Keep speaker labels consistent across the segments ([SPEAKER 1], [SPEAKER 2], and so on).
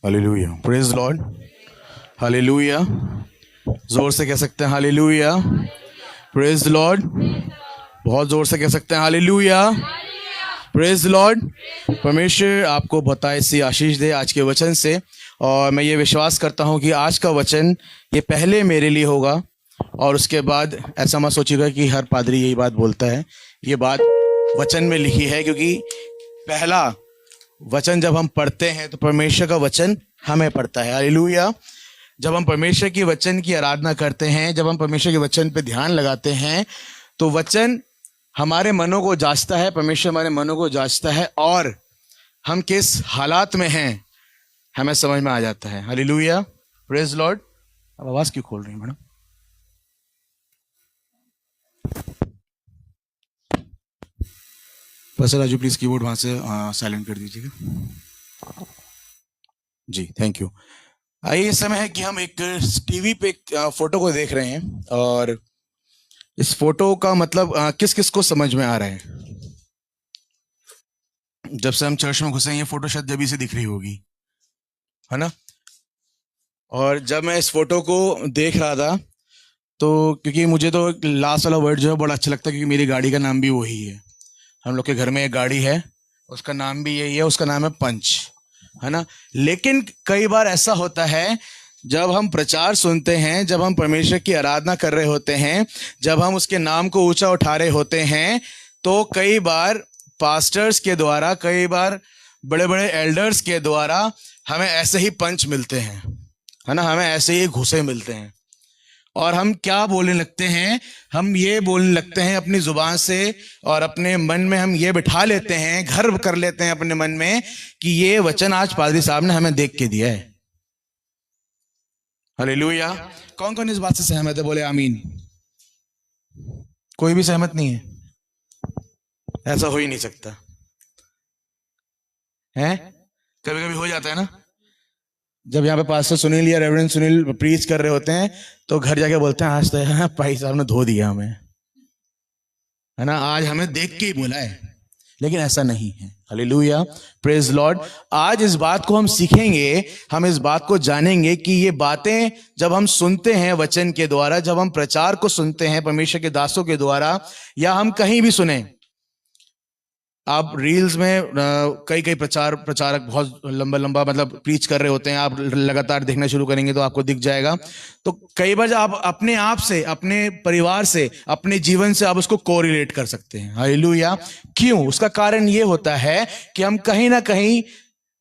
[SPEAKER 1] Hallelujah, praise Lord. Hallelujah, जोर से कह सकते हैं हालेलुया, प्रेज लॉर्ड। बहुत जोर से कह सकते हैं हालेलुया, प्रेज लॉर्ड। परमेश्वर आपको बताए सी आशीष दे आज के वचन से। और मैं ये विश्वास करता हूँ कि आज का वचन ये पहले मेरे लिए होगा और उसके बाद ऐसा मत सोचिएगा कि हर पादरी यही बात बोलता है। ये बात वचन में लिखी है, क्योंकि पहला वचन जब हम पढ़ते हैं तो परमेश्वर का वचन हमें पढ़ता है। हालेलुया। जब हम परमेश्वर की वचन की आराधना करते हैं, जब हम परमेश्वर के वचन पे ध्यान लगाते हैं, तो वचन हमारे मनों को जांचता है, परमेश्वर हमारे मनों को जांचता है और हम किस हालात में हैं हमें समझ में आ जाता है। Hallelujah, praise Lord. अब आवाज क्यों खोल रही है madam? Professor Raju please keyboard वहां से साइलेंट कर दीजिएगा जी, थैंक यू। आइए, इस समय है कि हम एक टीवी पे एक फोटो को देख रहे हैं और इस फोटो का मतलब किस किस को समझ में आ रहा है? जब से हम चर्च में घुसे हैं ये फोटो शायद जब से दिख रही होगी, है ना? और जब मैं इस फोटो को देख रहा था तो क्योंकि मुझे तो लास्ट वाला वर्ड जो है बड़ा अच्छा लगता है, क्योंकि मेरी गाड़ी का नाम भी वही है। हम लोग के घर में एक गाड़ी है, उसका नाम भी यही है, उसका नाम है पंच, है ना? लेकिन कई बार ऐसा होता है जब हम प्रचार सुनते हैं, जब हम परमेश्वर की आराधना कर रहे होते हैं, जब हम उसके नाम को ऊंचा उठा रहे होते हैं, तो कई बार पास्टर्स के द्वारा, कई बार बड़े बड़े एल्डर्स के द्वारा हमें ऐसे ही पंच मिलते हैं, है ना? हमें ऐसे ही घूसे मिलते हैं और हम क्या बोलने लगते हैं? हम ये बोलने लगते हैं अपनी जुबान से और अपने मन में हम ये बिठा लेते हैं, गर्व कर लेते हैं अपने मन में कि ये वचन आज पादरी साहब ने हमें देख के दिया है। हालेलुया। कौन कौन इस बात से सहमत है? बोले आमीन। कोई भी सहमत नहीं है? ऐसा हो ही नहीं सकता है। कभी कभी हो जाता है ना, जब यहाँ पे पास्टर सुनील या रेवरेंड सुनील प्रीच कर रहे होते हैं तो घर जाके बोलते हैं आज तो भाई साहब ने धो दिया हमें, है ना? आज हमें देख के ही बोला है। लेकिन ऐसा नहीं है। Hallelujah, praise Lord. आज इस बात को हम सीखेंगे, हम इस बात को जानेंगे कि ये बातें जब हम सुनते हैं वचन के द्वारा, जब हम प्रचार को सुनते हैं परमेश्वर के दासों के द्वारा, या हम कहीं भी सुने, आप रील्स में कई कई प्रचारक बहुत लंबा लंबा मतलब प्रीच कर रहे होते हैं, आप लगातार देखना शुरू करेंगे तो आपको दिख जाएगा। तो कई बार आप अपने आप से, अपने परिवार से, अपने जीवन से आप उसको कोरिलेट कर सकते हैं। हालेलुया। क्यों? उसका कारण ये होता है कि हम कहीं ना कहीं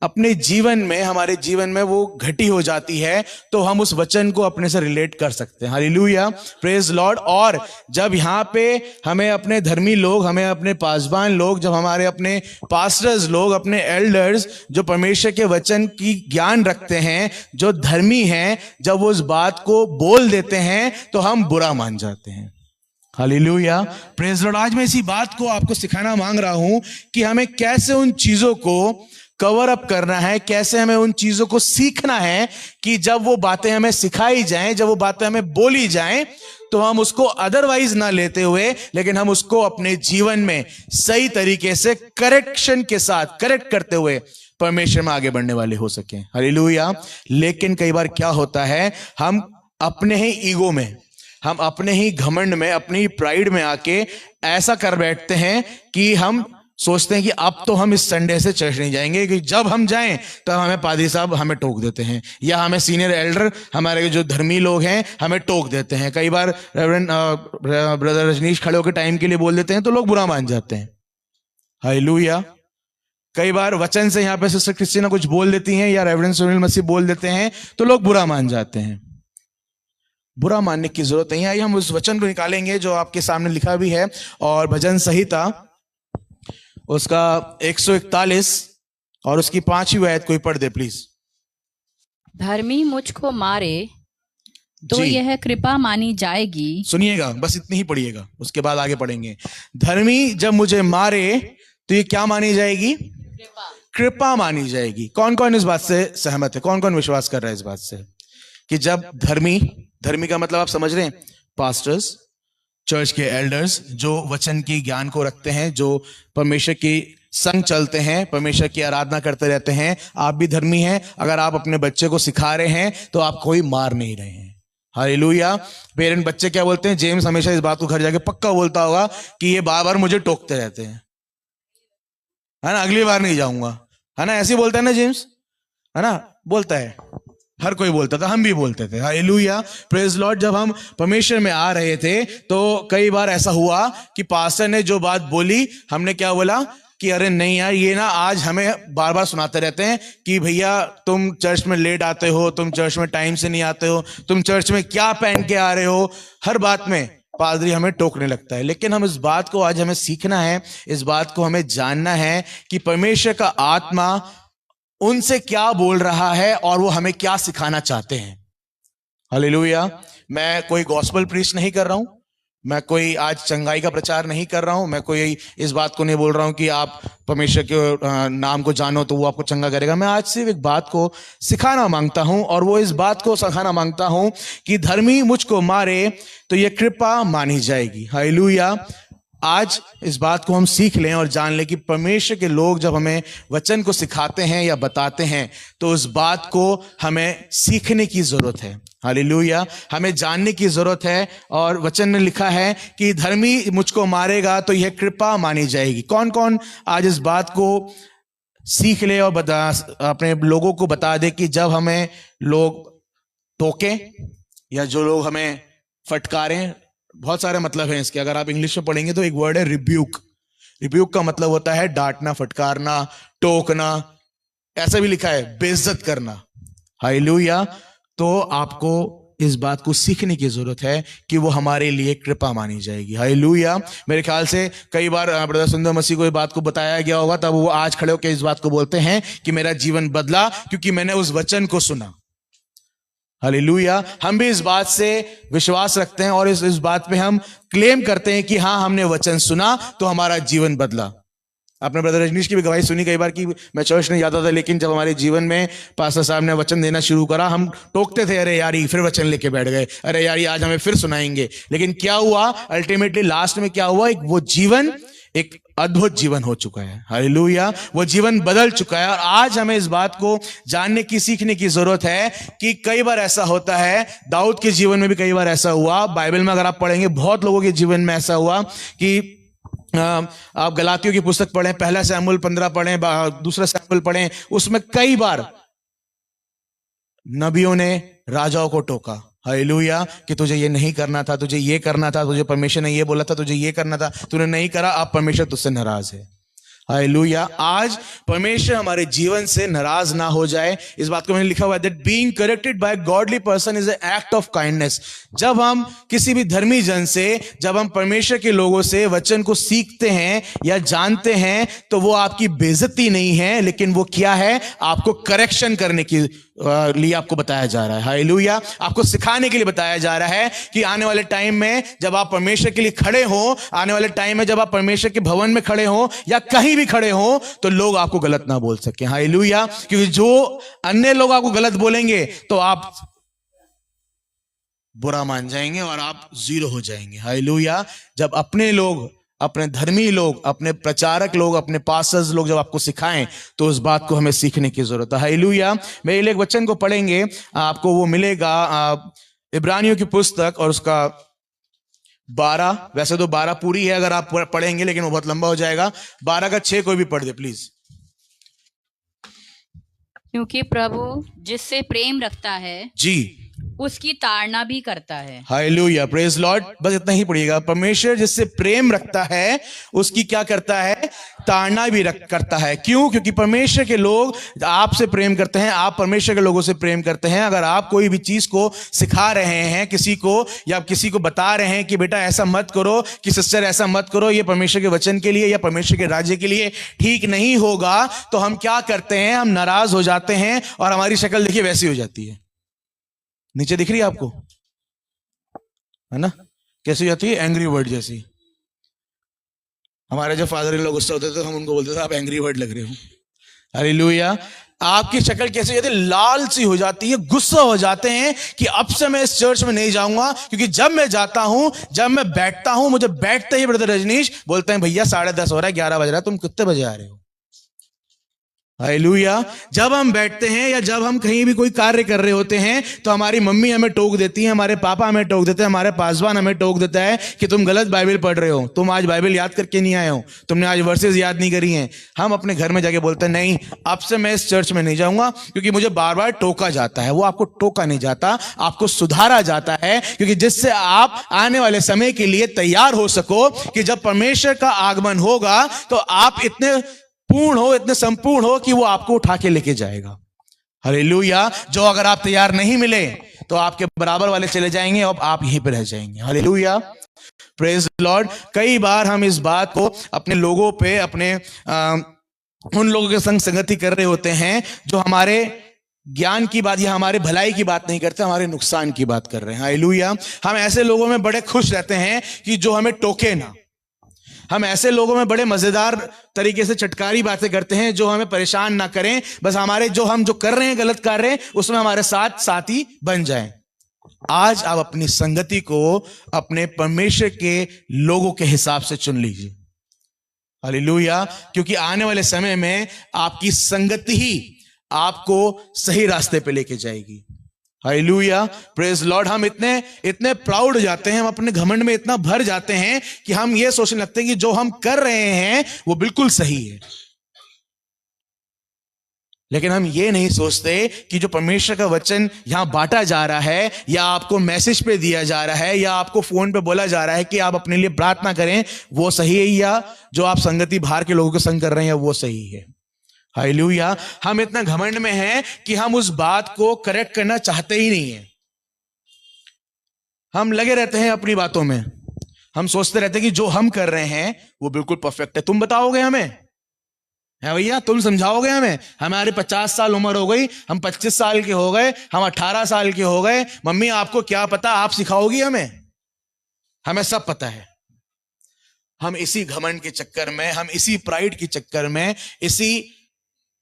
[SPEAKER 1] अपने जीवन में, हमारे जीवन में वो घटी हो जाती है, तो हम उस वचन को अपने से रिलेट कर सकते हैं। Hallelujah, praise Lord. और जब यहाँ पे हमें अपने धर्मी लोग, हमें अपने पासबान लोग, जब हमारे अपने पास्टर्स लोग, अपने एल्डर्स जो परमेश्वर के वचन की ज्ञान रखते हैं, जो धर्मी हैं, जब वो उस बात को बोल देते हैं तो हम बुरा मान जाते हैं। Hallelujah, praise Lord. आज मैं इसी बात को आपको सिखाना मांग रहा हूं कि हमें कैसे उन चीजों को कवर अप करना है, कैसे हमें उन चीजों को सीखना है कि जब वो बातें हमें सिखाई जाएं, जब वो बातें हमें बोली जाएं, तो हम उसको अदरवाइज ना लेते हुए, लेकिन हम उसको अपने जीवन में सही तरीके से करेक्शन के साथ करेक्ट करते हुए परमेश्वर में आगे बढ़ने वाले हो सकें। हालेलुया। लेकिन कई बार क्या होता है, हम अपने ही ईगो में, हम अपने ही घमंड में, अपनी प्राइड में आके ऐसा कर बैठते हैं कि हम सोचते हैं कि अब तो हम इस संडे से चर्च नहीं जाएंगे, कि जब हम जाएं तो हमें पादरी साहब हमें टोक देते हैं, या हमें सीनियर एल्डर, हमारे जो धर्मी लोग हैं, हमें टोक देते हैं। कई बार रेवरेंड ब्रदर रजनीश खड़े होकर टाइम के लिए बोल देते हैं तो लोग बुरा मान जाते हैं। हालेलुया। कई बार वचन से यहाँ पे सिस्टर क्रिस्टीना कुछ बोल देती हैं या रेवरेंड सुनील मसीह बोल देते हैं तो लोग बुरा मान जाते हैं। बुरा मानने की जरूरत नहीं है। आइए हम उस वचन को निकालेंगे जो आपके सामने लिखा भी है, और भजन संहिता उसका 141 और उसकी 5वीं आयत कोई पढ़ दे प्लीज।
[SPEAKER 2] धर्मी मुझको मारे तो यह कृपा मानी जाएगी।
[SPEAKER 1] सुनिएगा, बस इतनी ही पढ़िएगा, उसके बाद आगे पढ़ेंगे। धर्मी जब मुझे मारे तो ये क्या मानी जाएगी? कृपा मानी जाएगी। कौन कौन इस बात से सहमत है? कौन कौन विश्वास कर रहा है इस बात से कि जब धर्मी का मतलब आप समझ रहे हैं? पास्टर्स, चर्च के एल्डर्स जो वचन की ज्ञान को रखते हैं, जो परमेश्वर की संग चलते हैं, परमेश्वर की आराधना करते रहते हैं, आप भी धर्मी हैं। अगर आप अपने बच्चे को सिखा रहे हैं तो आप कोई मार नहीं रहे हैं। हालेलुया। पेरेंट बच्चे क्या बोलते हैं? जेम्स हमेशा इस बात को घर जाके पक्का बोलता होगा कि ये बार बार मुझे टोकते रहते हैं, है ना, अगली बार नहीं जाऊंगा, है ना, ऐसे ही बोलता है ना जेम्स, है ना, बोलता है, हर कोई बोलता था, हम भी बोलते थे। Hallelujah, praise Lord. जब हम परमेश्वर में आ रहे थे तो कई बार ऐसा हुआ कि पास्टर ने जो बात बोली, हमने क्या बोला कि अरे नहीं यार, ये ना आज हमें बार बार सुनाते रहते हैं कि भैया तुम चर्च में लेट आते हो, तुम चर्च में टाइम से नहीं आते हो, तुम चर्च में क्या पहन के आ रहे हो, हर बात में पादरी हमें टोकने लगता है। लेकिन हम इस बात को आज हमें सीखना है, इस बात को हमें जानना है कि परमेश्वर का आत्मा उनसे क्या बोल रहा है और वो हमें क्या सिखाना चाहते हैं। हालेलुया। मैं कोई गॉस्पेल प्रीच नहीं कर रहा हूं, मैं कोई आज चंगाई का प्रचार नहीं कर रहा हूं, मैं कोई इस बात को नहीं बोल रहा हूं कि आप परमेश्वर के नाम को जानो तो वो आपको चंगा करेगा। मैं आज सिर्फ एक बात को सिखाना मांगता हूं, और वो इस बात को सिखाना मांगता हूं कि धर्मी मुझको मारे तो ये कृपा मानी जाएगी। हालेलुया। आज इस बात को हम सीख लें और जान लें कि परमेश्वर के लोग जब हमें वचन को सिखाते हैं या बताते हैं तो उस बात को हमें सीखने की जरूरत है। हालेलुया, हमें जानने की जरूरत है। और वचन में लिखा है कि धर्मी मुझको मारेगा तो यह कृपा मानी जाएगी। कौन कौन आज इस बात को सीख ले और अपने लोगों को बता दे कि जब हमें लोग टोके या जो लोग हमें फटकारें, बहुत सारे मतलब हैं इसके। अगर आप इंग्लिश में पढ़ेंगे तो एक वर्ड है रिब्यूक। रिब्यूक का मतलब होता है डांटना, फटकारना, टोकना। ऐसा भी लिखा है बेइज्जत करना। हालेलुया। तो आपको इस बात को सीखने की जरूरत है कि वो हमारे लिए कृपा मानी जाएगी। हालेलुया। मेरे ख्याल से कई बार ब्रदर सुंदर मसीह को इस बात को बताया गया होगा, तब वो आज खड़े होकर इस बात को बोलते हैं कि मेरा जीवन बदला क्योंकि मैंने उस वचन को सुना। हालेलुया। हम भी इस बात से विश्वास रखते हैं और इस बात पे हम क्लेम करते हैं कि हाँ, हमने वचन सुना तो हमारा जीवन बदला। आपने ब्रदर रजनीश की भी गवाही सुनी कई बार कि मैं चर्च नहीं जाता था, लेकिन जब हमारे जीवन में पास्टर साहब ने वचन देना शुरू करा, हम टोकते थे, अरे यार ये फिर वचन लेके बैठ गए, अरे यार ये आज हमें फिर सुनाएंगे। लेकिन क्या हुआ अल्टीमेटली, लास्ट में क्या हुआ, वो जीवन एक अद्भुत जीवन हो चुका है। हालेलुया। वो जीवन बदल चुका है। और आज हमें इस बात को जानने की, सीखने की जरूरत है कि कई बार ऐसा होता है, दाऊद के जीवन में भी कई बार ऐसा हुआ। बाइबल में अगर आप पढ़ेंगे बहुत लोगों के जीवन में ऐसा हुआ कि आप गलातियों की पुस्तक पढ़ें, पहला शमूएल 15 पढ़ें, दूसरा शमूएल पढ़ें, उसमें कई बार नबियों ने राजाओं को टोका। हालेलुया, कि तुझे ये नहीं करना था, तुझे ये करना था, तुझे परमेश्वर ने ये बोला था, तुझे ये करना था, तूने नहीं करा, अब परमेश्वर तुझसे नाराज है। हालेलुया। आज परमेश्वर हमारे जीवन से नाराज ना हो जाए, इस बात को मैंने लिखा हुआ है, that being corrected bye godly person is an act of kindness. जब हम किसी भी धर्मी जन से, जब हम परमेश्वर के लोगों से वचन को सीखते हैं या जानते हैं, तो वो आपकी बेइज्जती नहीं है, लेकिन वो क्या है, आपको करेक्शन करने की लिए आपको बताया जा रहा है। हालेलुया। आपको सिखाने के लिए बताया जा रहा है कि आने वाले टाइम में जब आप परमेश्वर के लिए खड़े हो, आने वाले टाइम में जब आप परमेश्वर के भवन में खड़े हो या कहीं भी खड़े हो, तो लोग आपको गलत ना बोल सके। हालेलुया। क्योंकि जो अन्य लोग आपको गलत बोलेंगे तो आप बुरा मान जाएंगे और आप जीरो हो जाएंगे। हालेलुया। जब अपने लोग, अपने धर्मी लोग, अपने प्रचारक लोग, अपने पास्टर्स लोग जब आपको सिखाएं, तो उस बात को हमें सीखने की जरूरत है। हालेलुया। मेरे एक वचन को पढ़ेंगे, आपको वो मिलेगा इब्रानियों की पुस्तक और उसका 12, वैसे तो 12 पूरी है अगर आप पढ़ेंगे, लेकिन वो बहुत लंबा हो जाएगा। 12 का 6 कोई भी पढ़ दे प्लीज।
[SPEAKER 2] क्योंकि प्रभु जिससे प्रेम रखता है
[SPEAKER 1] जी,
[SPEAKER 2] उसकी ताड़ना भी करता है।
[SPEAKER 1] Hallelujah, praise Lord. बस इतना ही पढ़िएगा। परमेश्वर जिससे प्रेम रखता है उसकी क्या करता है, ताड़ना भी करता है। क्यों? क्योंकि परमेश्वर के लोग आपसे प्रेम करते हैं, आप परमेश्वर के लोगों से प्रेम करते हैं। अगर आप कोई भी चीज को सिखा रहे हैं किसी को, या आप किसी को बता रहे हैं कि बेटा ऐसा मत करो, कि सिस्टर ऐसा मत करो, ये परमेश्वर के वचन के लिए या परमेश्वर के राज्य के लिए ठीक नहीं होगा, तो हम क्या करते हैं, हम नाराज हो जाते हैं और हमारी शक्ल देखिए वैसी हो जाती है। नीचे दिख रही है आपको, है ना, कैसी जाती है, एंग्री वर्ड जैसी। हमारे जब फादर इन लोग गुस्सा होते थे तो हम उनको बोलते थे आप एंग्री वर्ड लग रहे हो। हालेलुया। आपकी शक्ल कैसी हो जाती है, लाल सी हो जाती है, गुस्सा हो जाते हैं कि अब से मैं इस चर्च में नहीं जाऊंगा, क्योंकि जब मैं जाता हूं, जब मैं बैठता हूं, मुझे बैठते ही ब्रदर रजनीश बोलते हैं भैया 10:30 हो रहा है, 11 बज रहा है, तुम कितने बजे आ रहे हो। हालेलुया। जब हम बैठते हैं या जब हम कहीं भी कोई कार्य कर रहे होते हैं तो हमारी मम्मी हमें टोक देती है, हमारे पापा हमें टोक देते हैं, हमारे पासवान हमें टोक देता है कि तुम गलत बाइबल पढ़ रहे हो, तुम आज बाइबल याद करके नहीं आए हो, तुमने आज वर्सेस याद नहीं करी हैं। हम अपने घर में जाके बोलते हैं नहीं, अब से मैं इस चर्च में नहीं जाऊंगा क्योंकि मुझे बार बार टोका जाता है। वो आपको टोका नहीं जाता, आपको सुधारा जाता है, क्योंकि जिससे आप आने वाले समय के लिए तैयार हो सको कि जब परमेश्वर का आगमन होगा तो आप इतने पूर्ण हो, इतने संपूर्ण हो कि वो आपको उठा के लेके जाएगा। हालेलुया। जो अगर आप तैयार नहीं मिले तो आपके बराबर वाले चले जाएंगे और आप यहीं पे रह जाएंगे। Hallelujah, praise Lord. कई बार हम इस बात को अपने लोगों पे, अपने उन लोगों के संग संगति कर रहे होते हैं जो हमारे ज्ञान की बात या हमारे भलाई की बात नहीं करते, हमारे नुकसान की बात कर रहे हैं। हालेलुया। हम ऐसे लोगों में बड़े खुश रहते हैं कि जो हमें टोके ना। हम ऐसे लोगों में बड़े मजेदार तरीके से चटकारी बातें करते हैं जो हमें परेशान ना करें, बस हमारे हम जो कर रहे हैं गलत कार्य उसमें हमारे साथ साथी बन जाएं। आज आप अपनी संगति को अपने परमेश्वर के लोगों के हिसाब से चुन लीजिए। हालेलुया। क्योंकि आने वाले समय में आपकी संगति ही आपको सही रास्ते पे लेके जाएगी। Hallelujah, praise Lord. हम इतने प्राउड हो जाते हैं, हम अपने घमंड में इतना भर जाते हैं कि हम ये सोचने लगते हैं कि जो हम कर रहे हैं वो बिल्कुल सही है। लेकिन हम ये नहीं सोचते कि जो परमेश्वर का वचन यहां बांटा जा रहा है या आपको मैसेज पे दिया जा रहा है या आपको फोन पे बोला जा रहा है कि आप अपने लिए प्रार्थना करें, वो सही है या जो आप संगति बाहर के लोगों के संग कर रहे हैं वो सही है। हालेलुया। हम इतना घमंड में हैं कि हम उस बात को करेक्ट करना चाहते ही नहीं है। हम लगे रहते हैं अपनी बातों में, हम सोचते रहते हैं कि जो हम कर रहे हैं वो बिल्कुल परफेक्ट है। तुम बताओगे हमें, है भैया, तुम समझाओगे हमें। हमारी 50 साल उम्र हो गई, हम 25 साल के हो गए, हम 18 साल के हो गए, मम्मी आपको क्या पता, आप सिखाओगी हमें? हमें सब पता है। हम इसी घमंड के चक्कर में, हम इसी प्राइड के चक्कर में, इसी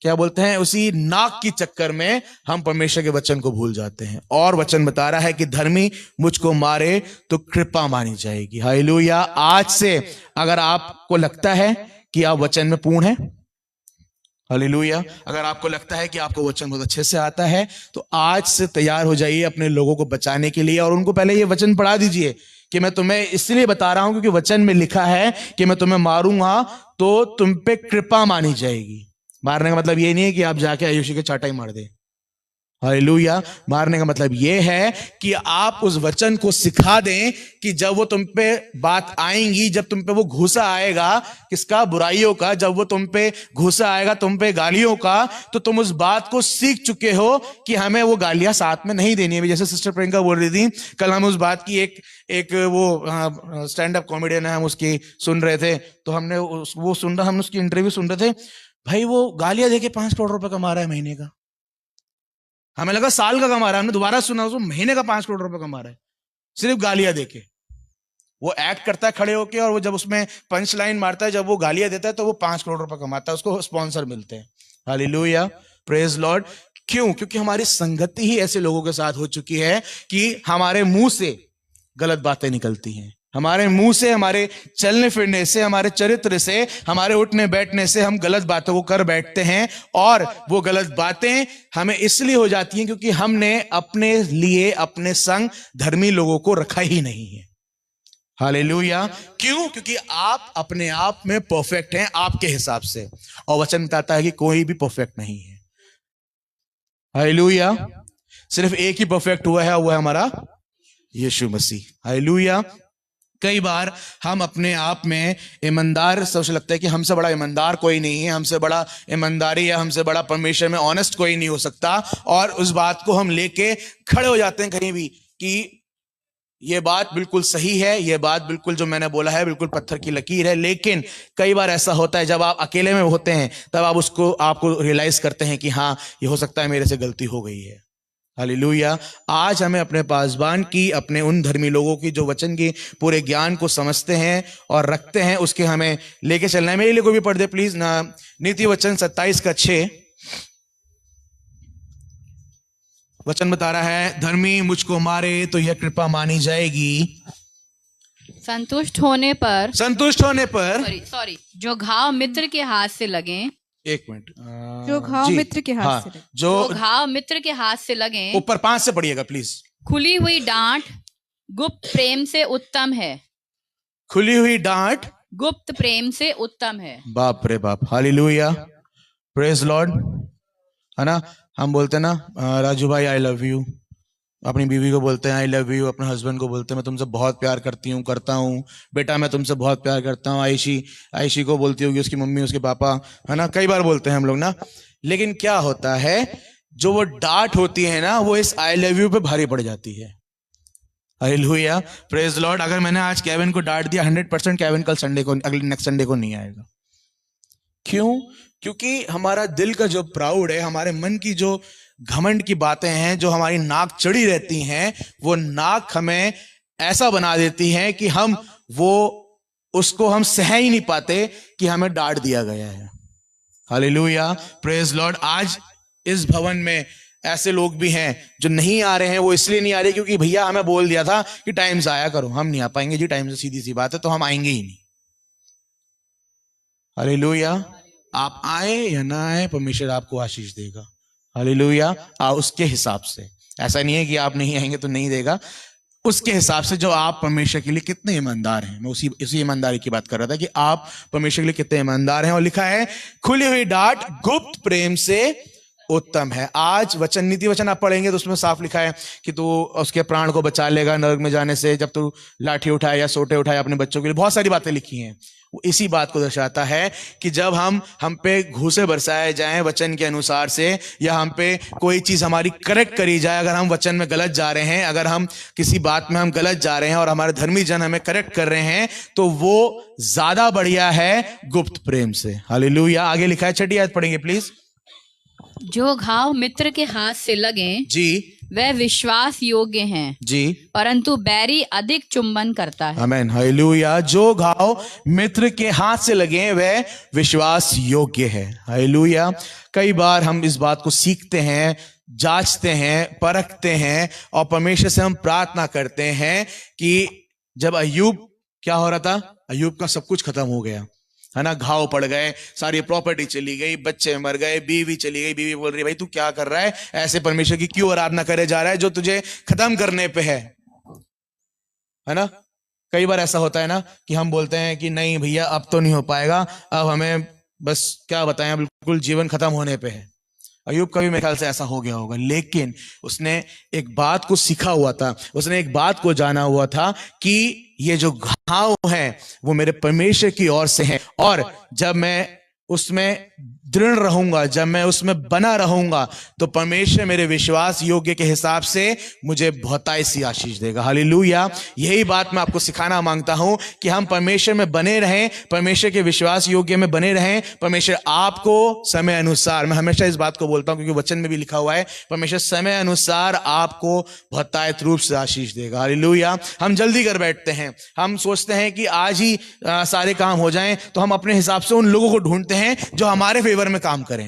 [SPEAKER 1] क्या बोलते हैं, उसी नाक की चक्कर में हम परमेश्वर के वचन को भूल जाते हैं। और वचन बता रहा है कि धर्मी मुझको मारे तो कृपा मानी जाएगी। हालेलुया। आज से अगर आपको लगता है कि आप वचन में पूर्ण हैं, हालेलुया, अगर आपको लगता है कि आपको वचन बहुत अच्छे से आता है तो आज से तैयार हो जाइए अपने लोगों को बचाने के लिए। और उनको पहले ये वचन पढ़ा दीजिए कि मैं तुम्हें इसलिए बता रहा हूं क्योंकि वचन में लिखा है कि मैं तुम्हें मारूंगा तो तुम पे कृपा मानी जाएगी। मारने का मतलब ये नहीं है कि आप जाके आयुषी के चाटाई मार दे। हालेलुया। मारने का मतलब ये है कि आप उस वचन को सिखा दें कि जब वो तुम पे बात आएंगी, जब तुम पे वो घुसा आएगा, किसका, बुराइयों का, जब वो तुम पे घुसा आएगा, तुम पे गालियों का, तो तुम उस बात को सीख चुके हो कि हमें वो गालियां साथ में नहीं देनी है। जैसे सिस्टर प्रियंका बोल रही थी कल, हम उस बात की एक वो स्टैंड अप कॉमेडियन है, हम उसकी सुन रहे थे, तो हमने उसकी इंटरव्यू सुन रहे थे। भाई वो गालियां देके 5 करोड़ रुपए कमा रहा है महीने का। हमें लगा साल का कमा रहा है, हमने दोबारा सुना उसको महीने का 5 करोड़ रुपए कमा रहा है सिर्फ गालियां देके। वो एक्ट करता है खड़े होके और वो जब उसमें पंच लाइन मारता है, जब वो गालियां देता है तो वो 5 करोड़ रुपए कमाता है, उसको स्पॉन्सर मिलते हैं। Hallelujah, praise Lord. क्यों? क्योंकि हमारी संगति ही ऐसे लोगों के साथ हो चुकी है कि हमारे मुंह से गलत बातें निकलती हैं, हमारे मुंह से, हमारे चलने फिरने से, हमारे चरित्र से, हमारे उठने बैठने से हम गलत बातों को कर बैठते हैं। और वो गलत बातें हमें इसलिए हो जाती हैं क्योंकि हमने अपने लिए, अपने संग धर्मी लोगों को रखा ही नहीं है। हालेलुया। क्यों? क्योंकि आप अपने आप में परफेक्ट हैं आपके हिसाब से, और वचन बताता है कि कोई भी परफेक्ट नहीं है। हालेलुया। सिर्फ एक ही परफेक्ट हुआ है, वो है हमारा यीशु मसीह। हालेलुया। कई बार हम अपने आप में ईमानदार, सोच लगता है कि हमसे बड़ा ईमानदार कोई नहीं है, हमसे बड़ा ईमानदारी या हमसे बड़ा परमेश्वर में ऑनेस्ट कोई नहीं हो सकता, और उस बात को हम लेके खड़े हो जाते हैं कहीं भी कि ये बात बिल्कुल सही है, ये बात बिल्कुल जो मैंने बोला है बिल्कुल पत्थर की लकीर है। लेकिन कई बार ऐसा होता है जब आप अकेले में होते हैं तब आपको रियलाइज करते हैं कि हाँ, ये हो सकता है मेरे से गलती हो गई है। हालेलुया। आज हमें अपने पासबान की, अपने उन धर्मी लोगों की जो वचन के पूरे ज्ञान को समझते हैं और रखते हैं, उसके हमें लेके चलना है। मेरे लिए कोई भी पढ़ दे प्लीज ना, नीति वचन 27:6 वचन बता रहा है, धर्मी मुझको मारे तो यह कृपा मानी जाएगी,
[SPEAKER 2] संतुष्ट होने पर
[SPEAKER 1] सॉरी
[SPEAKER 2] जो घाव मित्र के हाथ से लगे।
[SPEAKER 1] एक मिनट,
[SPEAKER 3] जो घाव
[SPEAKER 1] जी,
[SPEAKER 3] मित्र के हाथ
[SPEAKER 1] हाँ,
[SPEAKER 3] से लगे।
[SPEAKER 2] जो
[SPEAKER 1] जो
[SPEAKER 2] घाव मित्र के हाथ से लगे,
[SPEAKER 1] ऊपर 5 से पढ़िएगा प्लीज।
[SPEAKER 2] खुली हुई डांट गुप्त प्रेम से उत्तम है।
[SPEAKER 1] खुली हुई डांट
[SPEAKER 2] गुप्त प्रेम से उत्तम है।
[SPEAKER 1] बाप रे बाप, हालेलुया, प्रेज लॉर्ड। है ना, हम बोलते हैं ना राजू भाई आई लव यू, अपनी बीवी को बोलते हैं आई लव यू, अपने हस्बैंड को बोलते हैं मैं तुमसे बहुत प्यार करती हूँ, करता हूँ, बेटा मैं तुमसे बहुत प्यार करता हूँ। आयशी को बोलती होगी उसकी मम्मी, उसके पापा, है ना, कई बार बोलते हैं हम लोग ना। लेकिन क्या होता है, जो वो डांट होती है ना, वो इस आई लव यू पे भारी पड़ जाती है। Hallelujah, praise Lord. अगर मैंने आज केविन को डांट दिया, 100% केविन कल संडे को, अगले नेक्स्ट संडे को नहीं आएगा। क्यों? क्योंकि हमारा दिल का जो प्राउड है, हमारे मन की जो घमंड की बातें हैं, जो हमारी नाक चढ़ी रहती हैं, वो नाक हमें ऐसा बना देती है कि हम उसको हम सह ही नहीं पाते कि हमें डांट दिया गया है। Hallelujah, praise Lord. आज इस भवन में ऐसे लोग भी हैं जो नहीं आ रहे हैं। वो इसलिए नहीं आ रहे क्योंकि भैया हमें बोल दिया था कि टाइम से आया करो, हम नहीं आ पाएंगे जी टाइम से, सीधी सी बात है, तो हम आएंगे ही नहीं। हालेलुया, आप आए या ना आए, परमेश्वर आपको आशीष देगा। हालेलुया, उसके हिसाब से, ऐसा नहीं है कि आप नहीं आएंगे तो नहीं देगा, उसके हिसाब से जो आप परमेश्वर के लिए कितने ईमानदार हैं। मैं उसी ईमानदारी की बात कर रहा था कि आप परमेश्वर के लिए कितने ईमानदार हैं। और लिखा है खुली हुई डांट गुप्त प्रेम से उत्तम है। आज वचन, नीति वचन आप पढ़ेंगे तो उसमें साफ लिखा है कि तू उसके प्राण को बचा लेगा नरक में जाने से, जब तू लाठी उठाए या सोटे उठाए अपने बच्चों के लिए। बहुत सारी बातें लिखी हैं, वो इसी बात को दर्शाता है कि जब हम पे घूसे बरसाए जाएं वचन के अनुसार से, या हम पे कोई चीज हमारी करेक्ट करी जाए, अगर हम वचन में गलत जा रहे हैं, अगर हम किसी बात में हम गलत जा रहे हैं और हमारे धर्मी जन हमें करेक्ट कर रहे हैं, तो वो ज्यादा बढ़िया है गुप्त प्रेम से। हालेलुया, आगे लिखा है, 6ठी आयत पढ़ेंगे प्लीज।
[SPEAKER 2] जो घाव मित्र के हाथ से लगे
[SPEAKER 1] जी,
[SPEAKER 2] वह विश्वास योग्य हैं,
[SPEAKER 1] जी,
[SPEAKER 2] परंतु बैरी अधिक चुंबन करता है।
[SPEAKER 1] आमेन, हालेलुया। जो घाव मित्र के हाथ से लगे वह विश्वास योग्य है। हालेलुया। कई बार हम इस बात को सीखते हैं, जांचते हैं, परखते हैं, और परमेश्वर से हम प्रार्थना करते हैं कि जब अय्यूब, क्या हो रहा था, अय्यूब का सब कुछ खत्म हो गया, है ना, घाव पड़ गए, सारी प्रॉपर्टी चली गई, बच्चे मर गए, बीवी चली गई, बीवी बोल रही भाई तू क्या कर रहा है, ऐसे परमेश्वर की क्यों आराधना करे जा रहा है जो तुझे खत्म करने पे है ना। कई बार ऐसा होता है ना कि हम बोलते हैं कि नहीं भैया अब तो नहीं हो पाएगा, अब हमें बस क्या बताएं, बिल्कुल जीवन खत्म होने पे है। अय्यूब का भी मेरे ख्याल से ऐसा हो गया होगा, लेकिन उसने एक बात को सीखा हुआ था, उसने एक बात को जाना हुआ था कि ये जो घाव है वो मेरे परमेश्वर की ओर से है, और जब मैं उसमें दृढ़ रहूंगा, जब मैं उसमें बना रहूंगा, तो परमेश्वर मेरे विश्वास योग्य के हिसाब से मुझे बहुतायत सी आशीष देगा। हालेलुया। यही बात मैं आपको सिखाना मांगता हूं कि हम परमेश्वर में बने रहें, परमेश्वर के विश्वास योग्य में बने रहें। परमेश्वर आपको समय अनुसार, मैं हमेशा इस बात को बोलता हूं क्योंकि वचन में भी लिखा हुआ है, परमेश्वर समय अनुसार आपको बहुतायत रूप से आशीष देगा। हालेलुया। हम जल्दी कर बैठते हैं, हम सोचते हैं कि आज ही सारे काम हो जाएं, तो हम अपने हिसाब से उन लोगों को ढूंढते हैं जो हमारे फेवर में काम करें।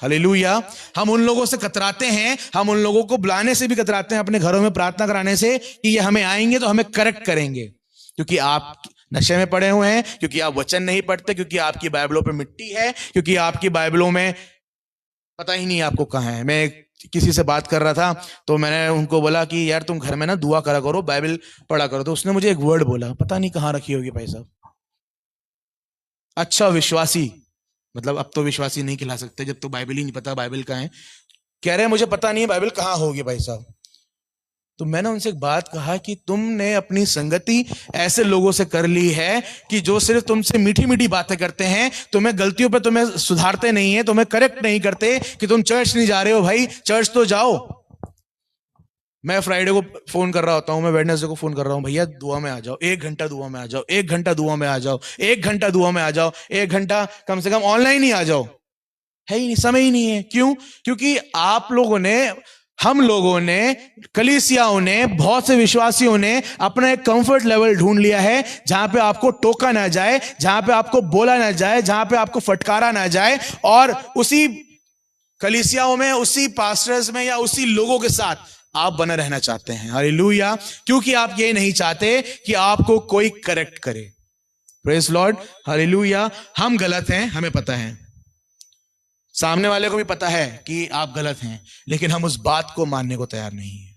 [SPEAKER 1] हालेलुया। हम उन लोगों से कतराते हैं, हम उन लोगों को बुलाने से भी कतराते हैं, अपने घरों में प्रार्थना कराने से कि ये हमें आएंगे तो हमें करेक्ट करेंगे, क्योंकि आप नशे में पड़े हुए हैं, क्योंकि आप वचन नहीं पढ़ते, क्योंकि आपकी बाइबलों पे मिट्टी है, क्योंकि आपकी बाइबलों में पता ही नहीं आपको कहां है। मैं किसी से बात कर रहा था तो मैंने उनको बोला कि यार तुम घर में ना दुआ करा करो, बाइबल पढ़ा करो, तो उसने मुझे एक वर्ड बोला, पता नहीं कहां रखी होगी भाई साहब, अच्छा विश्वासी, मतलब अब तो विश्वासी नहीं खिला सकते जब तो बाइबल ही नहीं पता बाइबल कहाँ है। कह रहे हैं मुझे पता नहीं है बाइबल कहाँ होगी भाई साहब। तो मैंने उनसे एक बात कहा कि तुमने अपनी संगति ऐसे लोगों से कर ली है कि जो सिर्फ तुमसे मीठी मीठी बातें करते हैं, तुम्हें गलतियों पे तुम्हें सुधारते नहीं है, तुम्हें करेक्ट नहीं करते कि तुम चर्च नहीं जा रहे हो। भाई चर्च तो जाओ। मैं फ्राइडे को फोन कर रहा होता हूं, मैं वेडनेसडे को फोन कर रहा हूं, भैया दुआ में आ जाओ, 1 घंटा दुआ में आ जाओ, 1 घंटा दुआ में आ जाओ, 1 घंटा दुआ में आ जाओ, 1 घंटा कम से कम ऑनलाइन ही आ जाओ। है ही नहीं, समय ही नहीं है। क्यों? क्योंकि आप लोगों ने, हम लोगों ने, कलीसियाओं ने, बहुत से विश्वासियों ने अपना एक कंफर्ट लेवल ढूंढ लिया है जहां पे आपको टोका ना जाए, जहां पे आपको बोला ना जाए, जहां पे आपको फटकारा ना जाए, और उसी कलीसियाओं में, उसी पास्टर्स में या उसी लोगों के साथ आप बने रहना चाहते हैं। हालेलुया। क्योंकि आप ये नहीं चाहते कि आपको कोई करेक्ट करे। Praise Lord. हालेलुया। हम गलत हैं, हमें पता है, सामने वाले को भी पता है कि आप गलत हैं, लेकिन हम उस बात को मानने को तैयार नहीं है।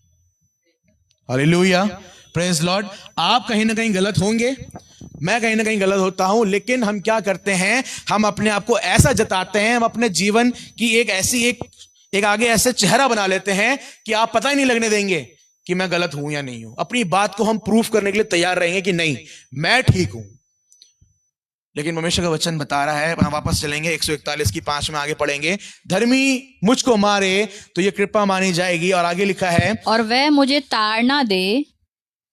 [SPEAKER 1] Hallelujah, praise Lord. आप कहीं ना कहीं गलत होंगे, मैं कहीं ना कहीं गलत होता हूं, लेकिन हम क्या करते हैं, हम अपने आप को ऐसा जताते हैं, हम अपने जीवन की एक आगे ऐसे चेहरा बना लेते हैं कि आप पता ही नहीं लगने देंगे कि मैं गलत हूं या नहीं हूं। अपनी बात को हम प्रूफ करने के लिए तैयार रहेंगे कि नहीं, मैं ठीक हूं। लेकिन परमेश्वर का वचन बता रहा है, हम वापस चलेंगे 141 की 5 में आगे पढ़ेंगे, धर्मी मुझको मारे तो ये कृपा मानी जाएगी। और आगे लिखा है,
[SPEAKER 2] और वह मुझे ताड़ना दे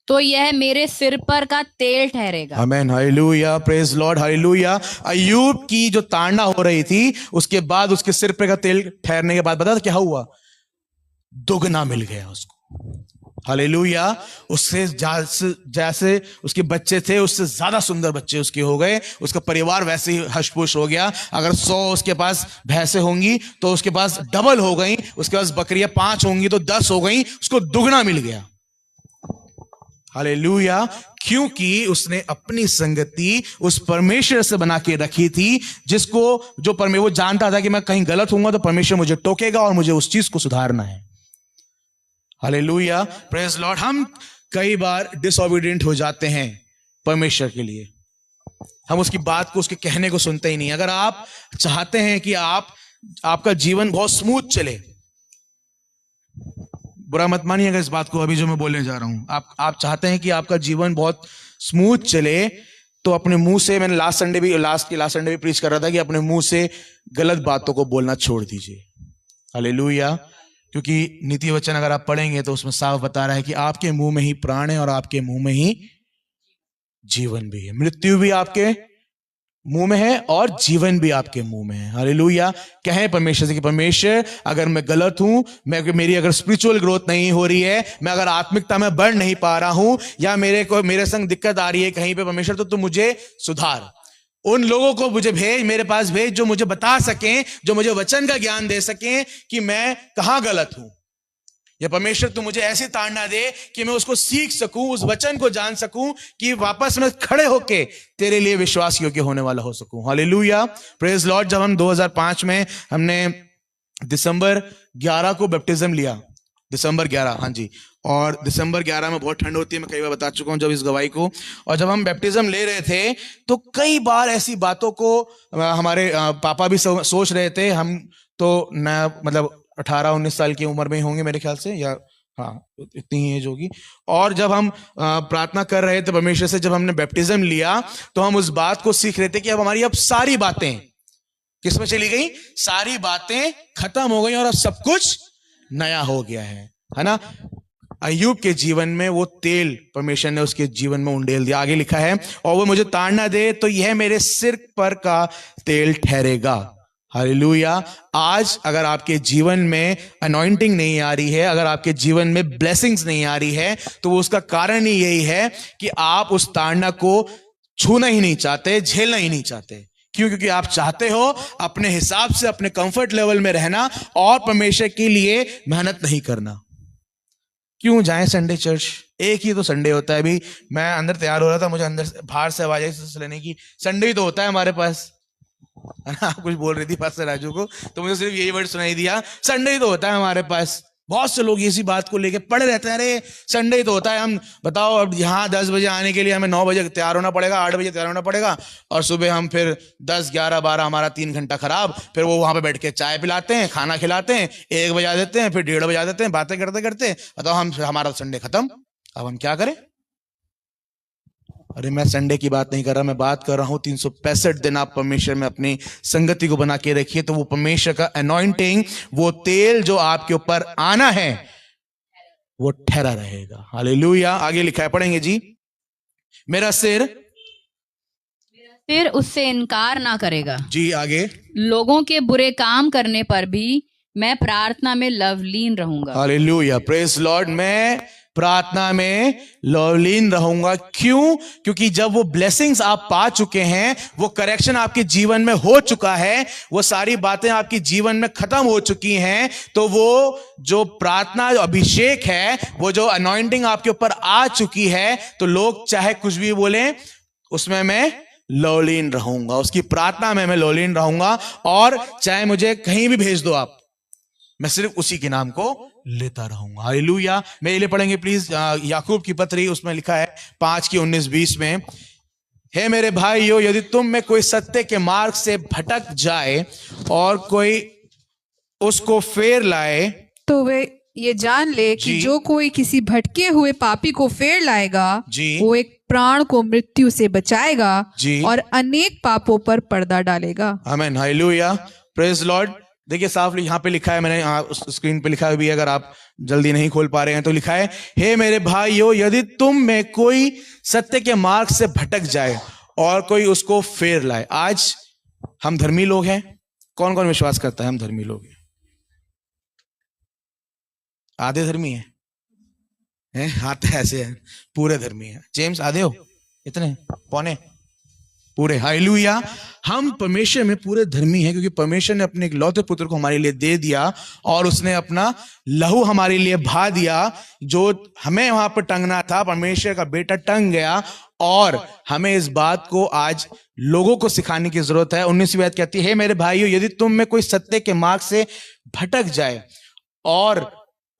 [SPEAKER 2] तो यह मेरे सिर पर का तेल ठहरेगा।
[SPEAKER 1] आमेन, हालेलुया, प्रेज लॉर्ड, हालेलुया। अय्यूब की जो ताड़ना हो रही थी, उसके बाद उसके सिर पे का तेल ठहरने के बाद पता क्या हुआ? दुगना मिल गया उसको। हालेलुया। उससे जैसे उसके बच्चे थे, उससे ज्यादा सुंदर बच्चे उसके हो गए, उसका परिवार वैसे ही हशपुश हो गया। अगर 100 उसके पास भैंसें होंगी तो उसके पास डबल हो गई, उसके पास बकरियां 5 होंगी तो 10 हो गई, उसको दुगना मिल गया। हालेलुया, क्योंकि उसने अपनी संगति उस परमेश्वर से बना के रखी थी, जो परमेश्वर, वो जानता था कि मैं कहीं गलत हूंगा तो परमेश्वर मुझे टोकेगा और मुझे उस चीज को सुधारना है। Hallelujah, praise Lord. हम कई बार डिसओबीडिएंट हो जाते हैं परमेश्वर के लिए, हम उसकी बात को, उसके कहने को सुनते ही नहीं। अगर आप चाहते हैं कि आपका जीवन बहुत स्मूथ चले, बुरा मत मानिएगा इस बात को अभी जो मैं बोलने जा रहा हूं, आप चाहते हैं कि आपका जीवन बहुत स्मूथ चले, तो अपने मुंह से, मैंने लास्ट संडे भी प्रीच कर रहा था कि अपने मुंह से गलत बातों को बोलना छोड़ दीजिए। हालेलुया, क्योंकि नीति वचन अगर आप पढ़ेंगे तो उसमें साफ बता रहा है कि आपके मुंह में ही प्राण है और आपके मुंह में ही जीवन भी है। मृत्यु भी आपके मुंह में है और जीवन भी आपके मुंह में है। हालेलुया। कहें परमेश्वर से कि परमेश्वर, अगर मैं गलत हूं, मेरी अगर स्पिरिचुअल ग्रोथ नहीं हो रही है, मैं अगर आत्मिकता में बढ़ नहीं पा रहा हूं, या मेरे संग दिक्कत आ रही है कहीं पे, परमेश्वर तो तुम मुझे सुधार। उन लोगों को मुझे भेज, मेरे पास भेज, जो मुझे बता सकें, जो मुझे वचन का ज्ञान दे सकें कि मैं कहां गलत हूं। या परमेश्वर तू मुझे ऐसी ताड़ना दे कि मैं उसको सीख सकूं, उस वचन को जान सकूं, कि वापस में खड़े होके तेरे लिए विश्वास योग्य होने वाला हो सकूं। Hallelujah, praise Lord. जब हम 2005 में हमने दिसंबर 11 को बैप्टिज्म लिया, दिसंबर 11, हाँ जी, और दिसंबर 11 में बहुत ठंड होती है, मैं कई बार बता चुका हूं जब इस गवाही को। और जब हम बैप्टिज्म ले रहे थे तो कई बार ऐसी बातों को हमारे पापा भी सोच रहे थे। हम तो मतलब 18-19 साल की उम्र में होंगे मेरे ख्याल से, या हाँ इतनी ही एज होगी। और जब हम प्रार्थना कर रहे थे परमेश्वर से, जब हमने बैप्टिज्म लिया, तो हम उस बात को सीख रहे थे कि अब हमारी अब सारी बातें किसमें चली गई, सारी बातें खत्म हो गई और अब सब कुछ नया हो गया है ना। अय्यूब के जीवन में वो तेल परमेश्वर ने उसके जीवन में उंडेल दिया। आगे लिखा है, और वो मुझे ताड़ना दे तो यह मेरे सिर पर का तेल ठहरेगा। हालेलुया। आज अगर आपके जीवन में अनॉइंटिंग नहीं आ रही है, अगर आपके जीवन में ब्लेसिंग्स नहीं आ रही है, तो वो उसका कारण ही यही है कि आप उस ताड़ना को छूना ही नहीं चाहते, झेलना ही नहीं चाहते। क्यों? क्योंकि आप चाहते हो अपने हिसाब से, अपने कंफर्ट लेवल में रहना और परमेश्वर के लिए मेहनत नहीं करना। क्यों जाएं संडे चर्च? एक ही तो संडे होता है। अभी मैं अंदर तैयार हो रहा था, मुझे अंदर बाहर से आवाज आई लेने की, संडे ही तो होता है हमारे पास, है ना। आप कुछ बोल रही थी पास्टर राजू को, तो मुझे सिर्फ यही वर्ड सुनाई दिया, संडे ही तो होता है हमारे पास। बहुत से लोग इसी बात को लेके पड़े रहते हैं, अरे संडे ही तो होता है। हम बताओ, अब यहाँ 10 बजे आने के लिए हमें 9 बजे तैयार होना पड़ेगा, 8 बजे तैयार होना पड़ेगा, और सुबह हम फिर 10, 11, 12 हमारा 3 घंटा खराब। फिर वो वहां पे बैठ के चाय पिलाते हैं, खाना खिलाते हैं, 1 बजा देते हैं, फिर 1:30 बजा देते हैं, बातें करते करते। बताओ, हमारा संडे खत्म। अब हम क्या करें? अरे मैं संडे की बात नहीं कर रहा, मैं बात कर रहा हूं 365 दिन आप परमेश्वर में अपनी संगति को बना के रखिए, तो वो परमेश्वर का अनॉइंटिंग, वो तेल जो आपके ऊपर आना है, वो ठहरा रहेगा। हालेलुया। आगे लिखा है, पढ़ेंगे जी। मेरा सिर
[SPEAKER 2] उससे इनकार ना करेगा।
[SPEAKER 1] जी आगे।
[SPEAKER 2] लोगों के बुरे काम करने पर भी मैं प्रार्थना में लवलीन रहूंगा।
[SPEAKER 1] Hallelujah, praise Lord. मैं प्रार्थना में लवलीन रहूंगा। क्यों? क्योंकि जब वो ब्लेसिंग्स आप पा चुके हैं, वो करेक्शन आपके जीवन में हो चुका है, वो सारी बातें आपके जीवन में खत्म हो चुकी हैं, तो वो जो प्रार्थना, जो अभिषेक है, वो जो अनॉइंटिंग आपके ऊपर आ चुकी है, तो लोग चाहे कुछ भी बोलें, उसमें मैं लौलीन रहूंगा, उसकी प्रार्थना में मैं लौलीन रहूंगा, और चाहे मुझे कहीं भी भेज दो आप, मैं सिर्फ उसी के नाम को लेता रहूंगा। हालेलुया। मेरे लिए पढ़ेंगे प्लीज याकूब की पत्री, उसमें लिखा है 5:19-20 में, हे मेरे भाइयों, यदि तुम में कोई सत्य के मार्ग से भटक जाए और कोई उसको फेर लाए,
[SPEAKER 3] तो वे ये जान ले कि
[SPEAKER 1] जी।
[SPEAKER 3] जो कोई किसी भटके हुए पापी को फेर लाएगा,
[SPEAKER 1] जी।
[SPEAKER 3] वो एक प्राण को मृत्यु से बचाएगा
[SPEAKER 1] जी।
[SPEAKER 3] और अनेक पापों पर पर्दा डालेगा।
[SPEAKER 1] आमीन। हालेलुया। Praise Lord. देखिए साफ यहाँ पे लिखा है, मैंने उस स्क्रीन पे लिखा भी है, अगर आप जल्दी नहीं खोल पा रहे हैं तो लिखा है, हे मेरे भाइयों, यदि तुम में कोई सत्य के मार्ग से भटक जाए और कोई उसको फेर लाए। आज हम धर्मी लोग हैं, कौन कौन विश्वास करता है हम धर्मी लोग हैं? आधे धर्मी हैं? हाथ ऐसे हैं, पूरे धर्मी हैं। जेम्स आधे हो? इतने पौने पूरे? हालेलुया। हम परमेश्वर में पूरे धर्मी हैं, क्योंकि परमेश्वर ने अपने इकलौते पुत्र को हमारे लिए दे दिया और उसने अपना लहू हमारे लिए बहा दिया। जो हमें वहां पर टंगना था, परमेश्वर का बेटा टंग गया, और हमें इस बात को आज लोगों को सिखाने की जरूरत है। 19वीं आयत कहती है, हे मेरे भाइयों, यदि तुम में कोई सत्य के मार्ग से भटक जाए और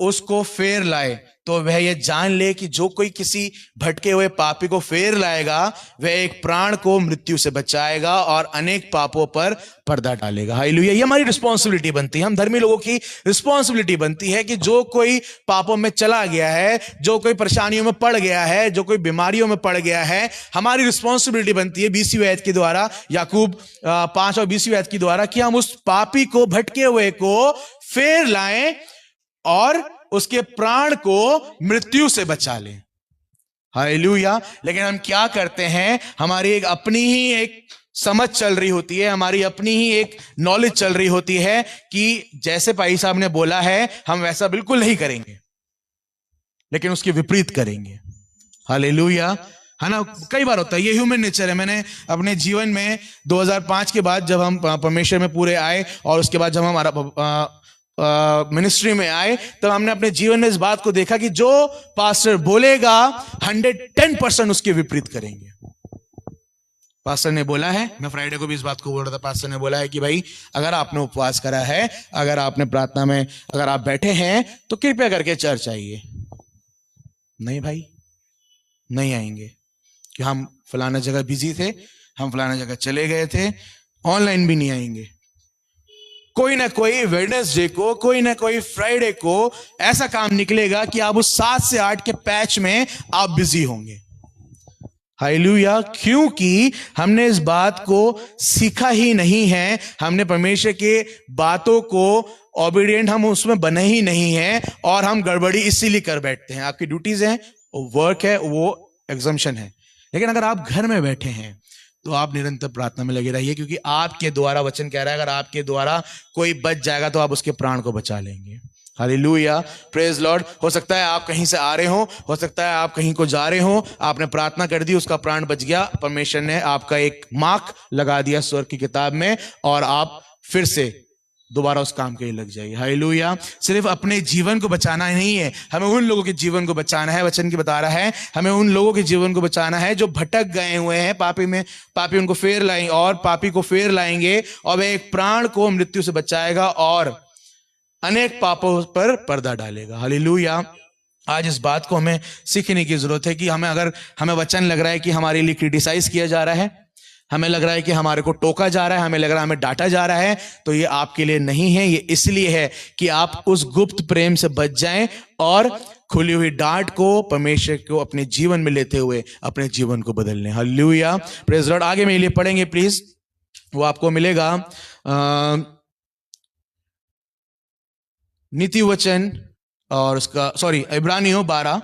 [SPEAKER 1] उसको फेर लाए, तो वह ये जान ले कि जो कोई किसी भटके हुए पापी को फेर लाएगा, वह एक प्राण को मृत्यु से बचाएगा और अनेक पापों पर पर्दा डालेगा। हालेलुया। ये हमारी रिस्पॉन्सिबिलिटी बनती है, हम धर्मी लोगों की रिस्पॉन्सिबिलिटी बनती है कि जो कोई पापों में चला गया है, जो कोई परेशानियों में पड़ गया है, जो कोई बीमारियों में पड़ गया है, हमारी रिस्पॉन्सिबिलिटी बनती है 20वीं आयत के द्वारा, याकूब 5 और 20वीं आयत के द्वारा, कि हम उस पापी को, भटके हुए को फेर लाएं और उसके प्राण को मृत्यु से बचा लें। हालेलुया। लेकिन हम क्या करते हैं? हमारी एक अपनी ही एक समझ चल रही होती है, हमारी अपनी ही एक नॉलेज चल रही होती है कि जैसे भाई साहब ने बोला है हम वैसा बिल्कुल नहीं करेंगे, लेकिन उसके विपरीत करेंगे। हालेलुया। है ना? कई बार होता है, ये ह्यूमन नेचर है। मैंने अपने जीवन में 2005 के बाद जब हम परमेश्वर में पूरे आए, और उसके बाद जब हमारा मिनिस्ट्री में आए, तब हमने अपने जीवन में इस बात को देखा कि जो पास्टर बोलेगा 110% उसके विपरीत करेंगे। पास्टर ने बोला है, मैं फ्राइडे को भी इस बात को बोल रहा था, पास्टर ने बोला है कि भाई अगर आपने उपवास करा है, अगर आपने प्रार्थना में अगर आप बैठे हैं, तो कृपया करके चर्च आइए। नहीं भाई, नहीं आएंगे कि हम फलाना जगह बिजी थे, हम फलाना जगह चले गए थे, ऑनलाइन भी नहीं आएंगे। कोई ना कोई वेडनेसडे को, कोई ना कोई फ्राइडे को ऐसा काम निकलेगा कि आप उस 7 से 8 के पैच में आप बिजी होंगे। हालेलुया। क्योंकि हमने इस बात को सीखा ही नहीं है, हमने परमेश्वर के बातों को ओबीडिएंट हम उसमें बने ही नहीं हैं, और हम गड़बड़ी इसीलिए कर बैठते हैं। आपकी ड्यूटीज हैं, वर्क है, वो एग्जम्पशन है। लेकिन अगर आप घर में बैठे हैं तो आप निरंतर प्रार्थना में लगे रहिए, क्योंकि आपके द्वारा, वचन कह रहा है, अगर आपके द्वारा कोई बच जाएगा तो आप उसके प्राण को बचा लेंगे। हालेलुया। Praise Lord. हो सकता है आप कहीं से आ रहे हो सकता है आप कहीं को जा रहे हो, आपने प्रार्थना कर दी, उसका प्राण बच गया, परमेश्वर ने आपका एक मार्क लगा दिया स्वर्ग की किताब में, और आप फिर से दोबारा उस काम के लिए लग जाइए। हालेलुया। सिर्फ अपने जीवन को बचाना नहीं है, हमें उन लोगों के जीवन को बचाना है। वचन की बता रहा है, हमें उन लोगों के जीवन को बचाना है जो भटक गए हुए हैं पापी में। पापी उनको फेर लाएंगे, और पापी को फेर लाएंगे, और वह एक प्राण को मृत्यु से बचाएगा और अनेक पापों पर पर्दा डालेगा। हालेलुया। आज इस बात को हमें सीखने की जरूरत है कि अगर हमें वचन लग रहा है कि हमारे लिए क्रिटिसाइज किया जा रहा है, हमें लग रहा है कि हमारे को टोका जा रहा है, हमें लग रहा है हमें डांटा जा रहा है, तो ये आपके लिए नहीं है। ये इसलिए है कि आप उस गुप्त प्रेम से बच जाएं और खुली हुई डांट को परमेश्वर को अपने जीवन में लेते हुए अपने जीवन को बदल लें। हालेलुया। Praise Lord. आगे मेरे लिए पढ़ेंगे प्लीज, वो आपको मिलेगा नीति वचन और उसका इब्रानियों 12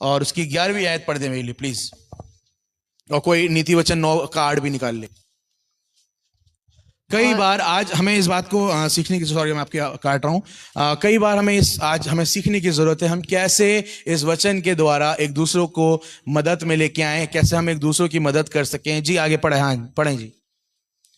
[SPEAKER 1] और उसकी 11वीं आयत पढ़ दे मेरे लिए प्लीज, और कोई नीति वचन 9 का 8 भी निकाल ले। कई बार आज हमें इस बात को सीखने की, मैं आपके काट रहा हूं, कई बार हमें सीखने की जरूरत है, हम कैसे इस वचन के द्वारा एक दूसरों को मदद में लेके आए, कैसे हम एक दूसरों की मदद कर सकें। जी आगे पढ़े। हाँ पढ़ें जी।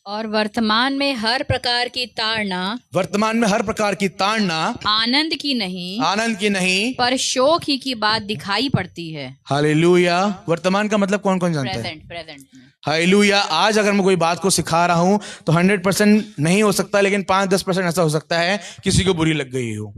[SPEAKER 2] और वर्तमान में हर प्रकार की ताड़ना
[SPEAKER 1] वर्तमान में हर प्रकार की ताड़ना
[SPEAKER 2] आनंद की नहीं
[SPEAKER 1] आनंद की नहीं
[SPEAKER 2] पर शोक ही की बात दिखाई पड़ती है।
[SPEAKER 1] हालेलुया। वर्तमान का मतलब कौन कौन जानता है?
[SPEAKER 2] प्रेजेंट में।
[SPEAKER 1] हालेलुया। आज अगर मैं कोई बात को सिखा रहा हूं तो 100% नहीं हो सकता, लेकिन 5-10% ऐसा हो सकता है किसी को बुरी लग गई हो।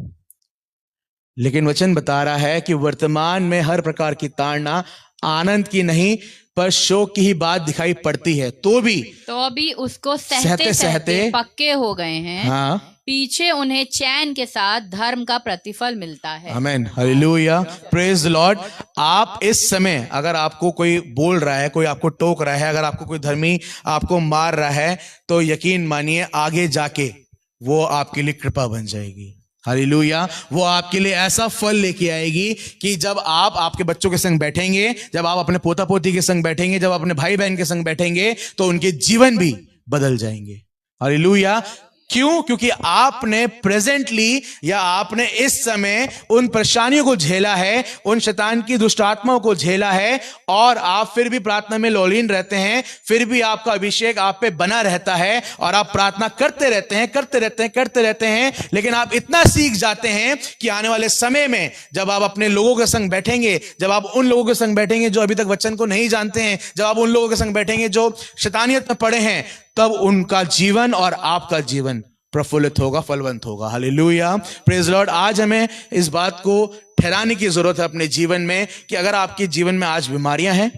[SPEAKER 1] लेकिन वचन बता रहा है कि वर्तमान में हर प्रकार की ताड़ना आनंद की नहीं पर शोक की ही बात दिखाई पड़ती है, तो भी
[SPEAKER 2] उसको
[SPEAKER 1] सहते
[SPEAKER 2] सहते
[SPEAKER 1] सहते
[SPEAKER 2] सहते पक्के हो गए हैं।
[SPEAKER 1] हाँ,
[SPEAKER 2] पीछे उन्हें चैन के साथ धर्म का प्रतिफल मिलता है।
[SPEAKER 1] आमेन, हालेलुया, प्रेज द लॉर्ड। आप इस समय अगर आपको कोई बोल रहा है, कोई आपको टोक रहा है, अगर आपको कोई धर्मी आपको मार रहा है, तो यकीन मानिए आगे जाके वो आपके लिए कृपा बन जाएगी। हालेलुया। वो आपके लिए ऐसा फल लेके आएगी कि जब आप आपके बच्चों के संग बैठेंगे, जब आप अपने पोता पोती के संग बैठेंगे, जब अपने भाई बहन के संग बैठेंगे, तो उनके जीवन भी बदल जाएंगे। हालेलुया। क्यों? क्योंकि आपने प्रेजेंटली या आपने इस समय उन परेशानियों को झेला है, उन शैतान की दुष्ट आत्माओं को झेला है, और आप फिर भी प्रार्थना में लौलीन रहते हैं, फिर भी आपका अभिषेक आप पे बना रहता है और आप प्रार्थना करते रहते हैं। लेकिन आप इतना सीख जाते हैं कि आने वाले समय में जब आप अपने लोगों के संग बैठेंगे, जब आप उन लोगों के संग बैठेंगे जो अभी तक वचन को नहीं जानते हैं, जब आप उन लोगों के संग बैठेंगे जो शैतानियत में पड़े हैं, तब उनका जीवन और आपका जीवन प्रफुल्लित होगा, फलवंत होगा। Hallelujah, praise Lord. आज हमें इस बात को ठहराने की जरूरत है अपने जीवन में कि अगर आपके जीवन में आज बीमारियां हैं,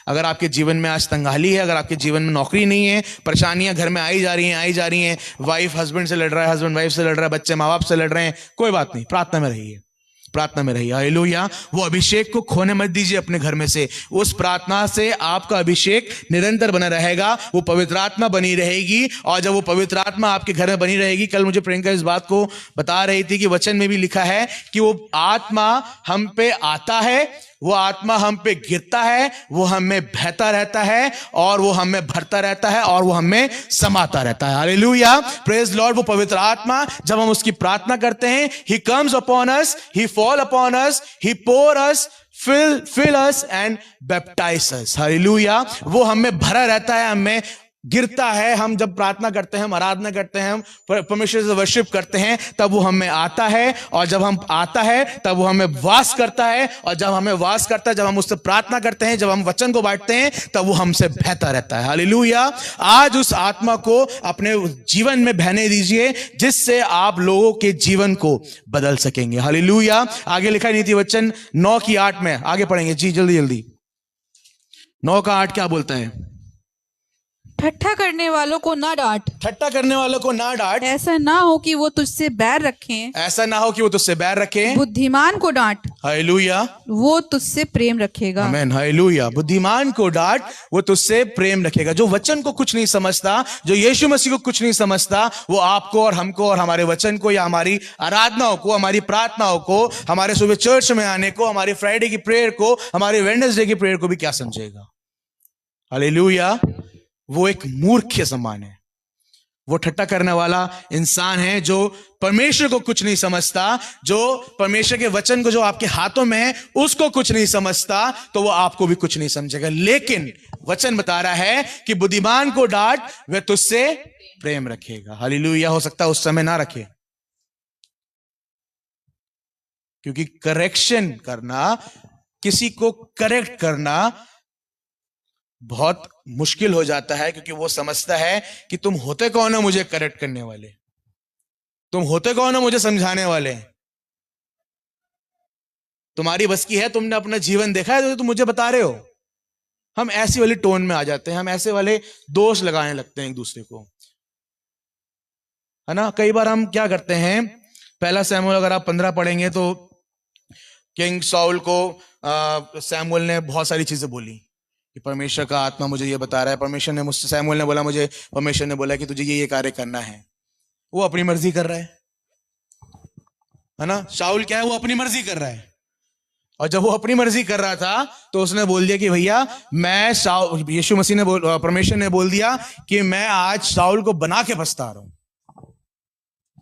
[SPEAKER 1] अगर आपके जीवन में आज तंगाली है, अगर आपके जीवन में नौकरी नहीं है, परेशानियां घर में आई जा रही हैं, वाइफ हस्बैंड से लड़ रहा है, हस्बैंड वाइफ से लड़ रहा है, बच्चे माँ बाप से लड़ रहे हैं, कोई बात नहीं, प्रार्थना में रहिए, प्रार्थना में रहिए। हालेलुया। वो अभिषेक को खोने मत दीजिए अपने घर में से। उस प्रार्थना से आपका अभिषेक निरंतर बना रहेगा, वो पवित्र आत्मा बनी रहेगी, और जब वो पवित्र आत्मा आपके घर में बनी रहेगी, कल मुझे प्रियंका इस बात को बता रही थी कि वचन में भी लिखा है कि वो आत्मा हम पे आता है, वो आत्मा हम पे गिरता है, वो हमें बहता रहता है, और वो हमें भरता रहता है, और वो हमें समाता रहता है। Hallelujah, praise Lord. वो पवित्र आत्मा जब हम उसकी प्रार्थना करते हैं, he comes upon us, he fall upon us, he pour us, fill us and baptize us। Hallelujah. वो हमें भरा रहता है, हमें गिरता है। हम जब प्रार्थना करते हैं, हम आराधना करते हैं, हम परमेश्वर से वर्शिप करते हैं, तब वो हमें आता है, और जब हम आता है तब वो हमें वास करता है, और जब हमें वास करता है, जब हम उससे प्रार्थना करते हैं, जब हम वचन को बांटते हैं, तब वो हमसे बहता रहता है। हालेलुया। आज उस आत्मा को अपने जीवन में बहने दीजिए, जिससे आप लोगों के जीवन को बदल सकेंगे। हालेलुया। आगे लिखा है नीति वचन 9:8 में, आगे पढ़ेंगे जी, जल्दी जल्दी। 9:8 क्या बोलता है?
[SPEAKER 3] ठट्ठा करने वालों को ना डांट,
[SPEAKER 1] ठट्टा करने वालों को ना डांट,
[SPEAKER 3] ऐसा ना हो कि वो तुझसे बैर रखें।
[SPEAKER 1] ऐसा ना हो कि वो तुझसे बैर रखें।
[SPEAKER 3] बुद्धिमान को डांट,
[SPEAKER 1] हालेलुया,
[SPEAKER 3] वो तुझसे प्रेम रखेगा।
[SPEAKER 1] आमेन, हालेलुया। बुद्धिमान को डांट, वो तुझसे प्रेम रखेगा। जो वचन को कुछ नहीं समझता, जो यीशु मसीह को कुछ नहीं समझता, वो आपको और हमको और हमारे वचन को या हमारी आराधनाओं को, हमारी प्रार्थनाओं को, हमारे सुबह चर्च में आने को, हमारी फ्राइडे की प्रेयर को, हमारी वेडनेसडे की प्रेयर को भी क्या समझेगा? हालेलुया। वो एक मूर्ख के समान है, वो ठट्टा करने वाला इंसान है, जो परमेश्वर को कुछ नहीं समझता, जो परमेश्वर के वचन को जो आपके हाथों में है उसको कुछ नहीं समझता, तो वो आपको भी कुछ नहीं समझेगा। लेकिन वचन बता रहा है कि बुद्धिमान को डांट, वह तुझसे प्रेम रखेगा। हालेलुया। हो सकता है उस समय ना रखे, क्योंकि करेक्शन करना, किसी को करेक्ट करना बहुत मुश्किल हो जाता है, क्योंकि वो समझता है कि तुम होते कौन हो मुझे करेक्ट करने वाले, तुम होते कौन हो मुझे समझाने वाले, तुम्हारी बस की है, तुमने अपना जीवन देखा है तो तुम मुझे बता रहे हो। हम ऐसी वाली टोन में आ जाते हैं, हम ऐसे वाले दोष लगाने लगते हैं एक दूसरे को, है ना। कई बार हम क्या करते हैं, पहला सैमुएल अगर आप 15 पढ़ेंगे तो किंग साउल को सैमुएल ने बहुत सारी चीजें बोली कि परमेश्वर का आत्मा मुझे ये बता रहा है, परमेश्वर ने मुझसे, सैमुएल ने बोला मुझे, परमेश्वर ने बोला कि तुझे ये कार्य करना है। वो अपनी मर्जी कर रहा है ना। शाऊल क्या है, वो अपनी मर्जी कर रहा है, और जब वो अपनी मर्जी कर रहा था तो उसने बोल दिया कि भैया मैं यीशु मसीह ने परमेश्वर ने बोल दिया कि मैं आज शाऊल को बना के पछता रहा हूं।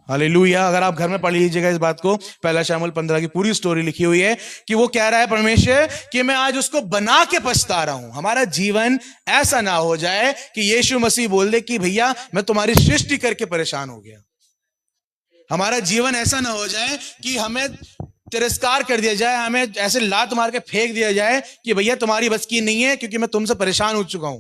[SPEAKER 1] हालेलुया। अगर आप घर में पढ़ लीजिएगा इस बात को, पहला शमूएल 15 की पूरी स्टोरी लिखी हुई है कि वो कह रहा है परमेश्वर कि मैं आज उसको बना के पछता रहा हूं। हमारा जीवन ऐसा ना हो जाए कि यीशु मसीह बोल दे कि भैया मैं तुम्हारी सृष्टि करके परेशान हो गया। हमारा जीवन ऐसा ना हो जाए कि हमें तिरस्कार कर दिया जाए, हमें ऐसे लात मार के फेंक दिया जाए कि भैया तुम्हारी बस की नहीं है, क्योंकि मैं तुमसे परेशान हो चुका हूं।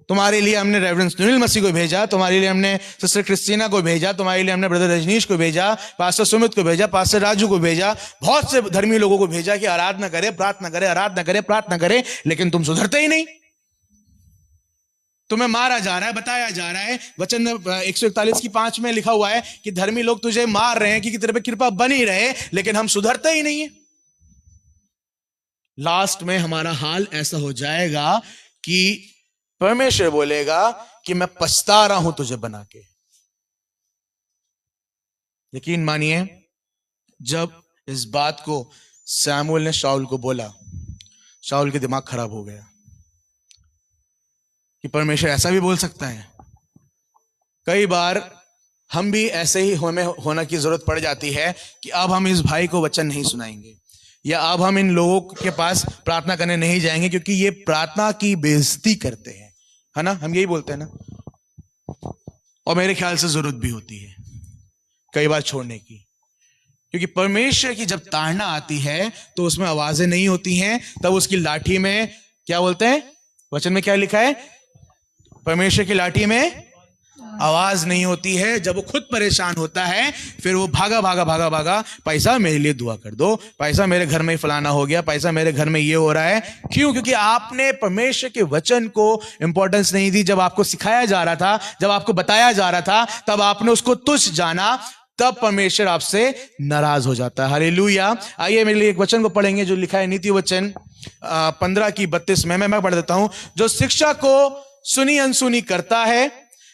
[SPEAKER 1] तुम्हारे लिए हमने रेवरेंड सुनील मसीह को भेजा, तुम्हारे लिए हमने सिस्टर क्रिस्टीना को भेजा, तुम्हारे लिए हमने ब्रदर रजनीश को भेजा, पास्टर सुमित को भेजा, पास्टर राजू को भेजा, बहुत से धर्मी लोगों को भेजा कि आराधना करे, प्रार्थना करे, आराधना करे, प्रार्थना करे, लेकिन तुम सुधरते ही नहीं। तुम्हें मारा जा रहा है, बताया जा रहा है। वचन 141 की 5 में लिखा हुआ है कि धर्मी लोग तुझे मार रहे हैं कि तेरे पे कृपा बनी रहे, लेकिन हम सुधरते ही नहीं है। लास्ट में हमारा हाल ऐसा हो जाएगा कि परमेश्वर बोलेगा कि मैं पछता रहा हूं तुझे बना के। यकीन मानिए, जब इस बात को शमूएल ने शाऊल को बोला, शाऊल के दिमाग खराब हो गया कि परमेश्वर ऐसा भी बोल सकता है। कई बार हम भी ऐसे ही होना की जरूरत पड़ जाती है कि अब हम इस भाई को वचन नहीं सुनाएंगे, या अब हम इन लोगों के पास प्रार्थना करने नहीं जाएंगे, क्योंकि ये प्रार्थना की बेइज्जती करते हैं, है ना? हम यही बोलते हैं ना। और मेरे ख्याल से जरूरत भी होती है कई बार छोड़ने की, क्योंकि परमेश्वर की जब ताड़ना आती है तो उसमें आवाजें नहीं होती हैं। तब उसकी लाठी में क्या बोलते हैं? वचन में क्या लिखा है? परमेश्वर की लाठी में आवाज नहीं होती है। जब वो खुद परेशान होता है, फिर वो भागा भागा भागा भागा, पैसा मेरे लिए दुआ कर दो, पैसा मेरे घर में फलाना हो गया, पैसा मेरे घर में ये हो रहा है। क्यों? क्योंकि आपने परमेश्वर के वचन को इंपॉर्टेंस नहीं दी। जब आपको सिखाया जा रहा था, जब आपको बताया जा रहा था, तब आपने उसको तुच्छ जाना, तब परमेश्वर आपसे नाराज हो जाता है। हालेलुया। आइए मेरे लिए एक वचन को पढ़ेंगे जो लिखा है नीति वचन 15 की 32 में। मैं पढ़ देता हूं। जो शिक्षा को सुनी अनसुनी करता है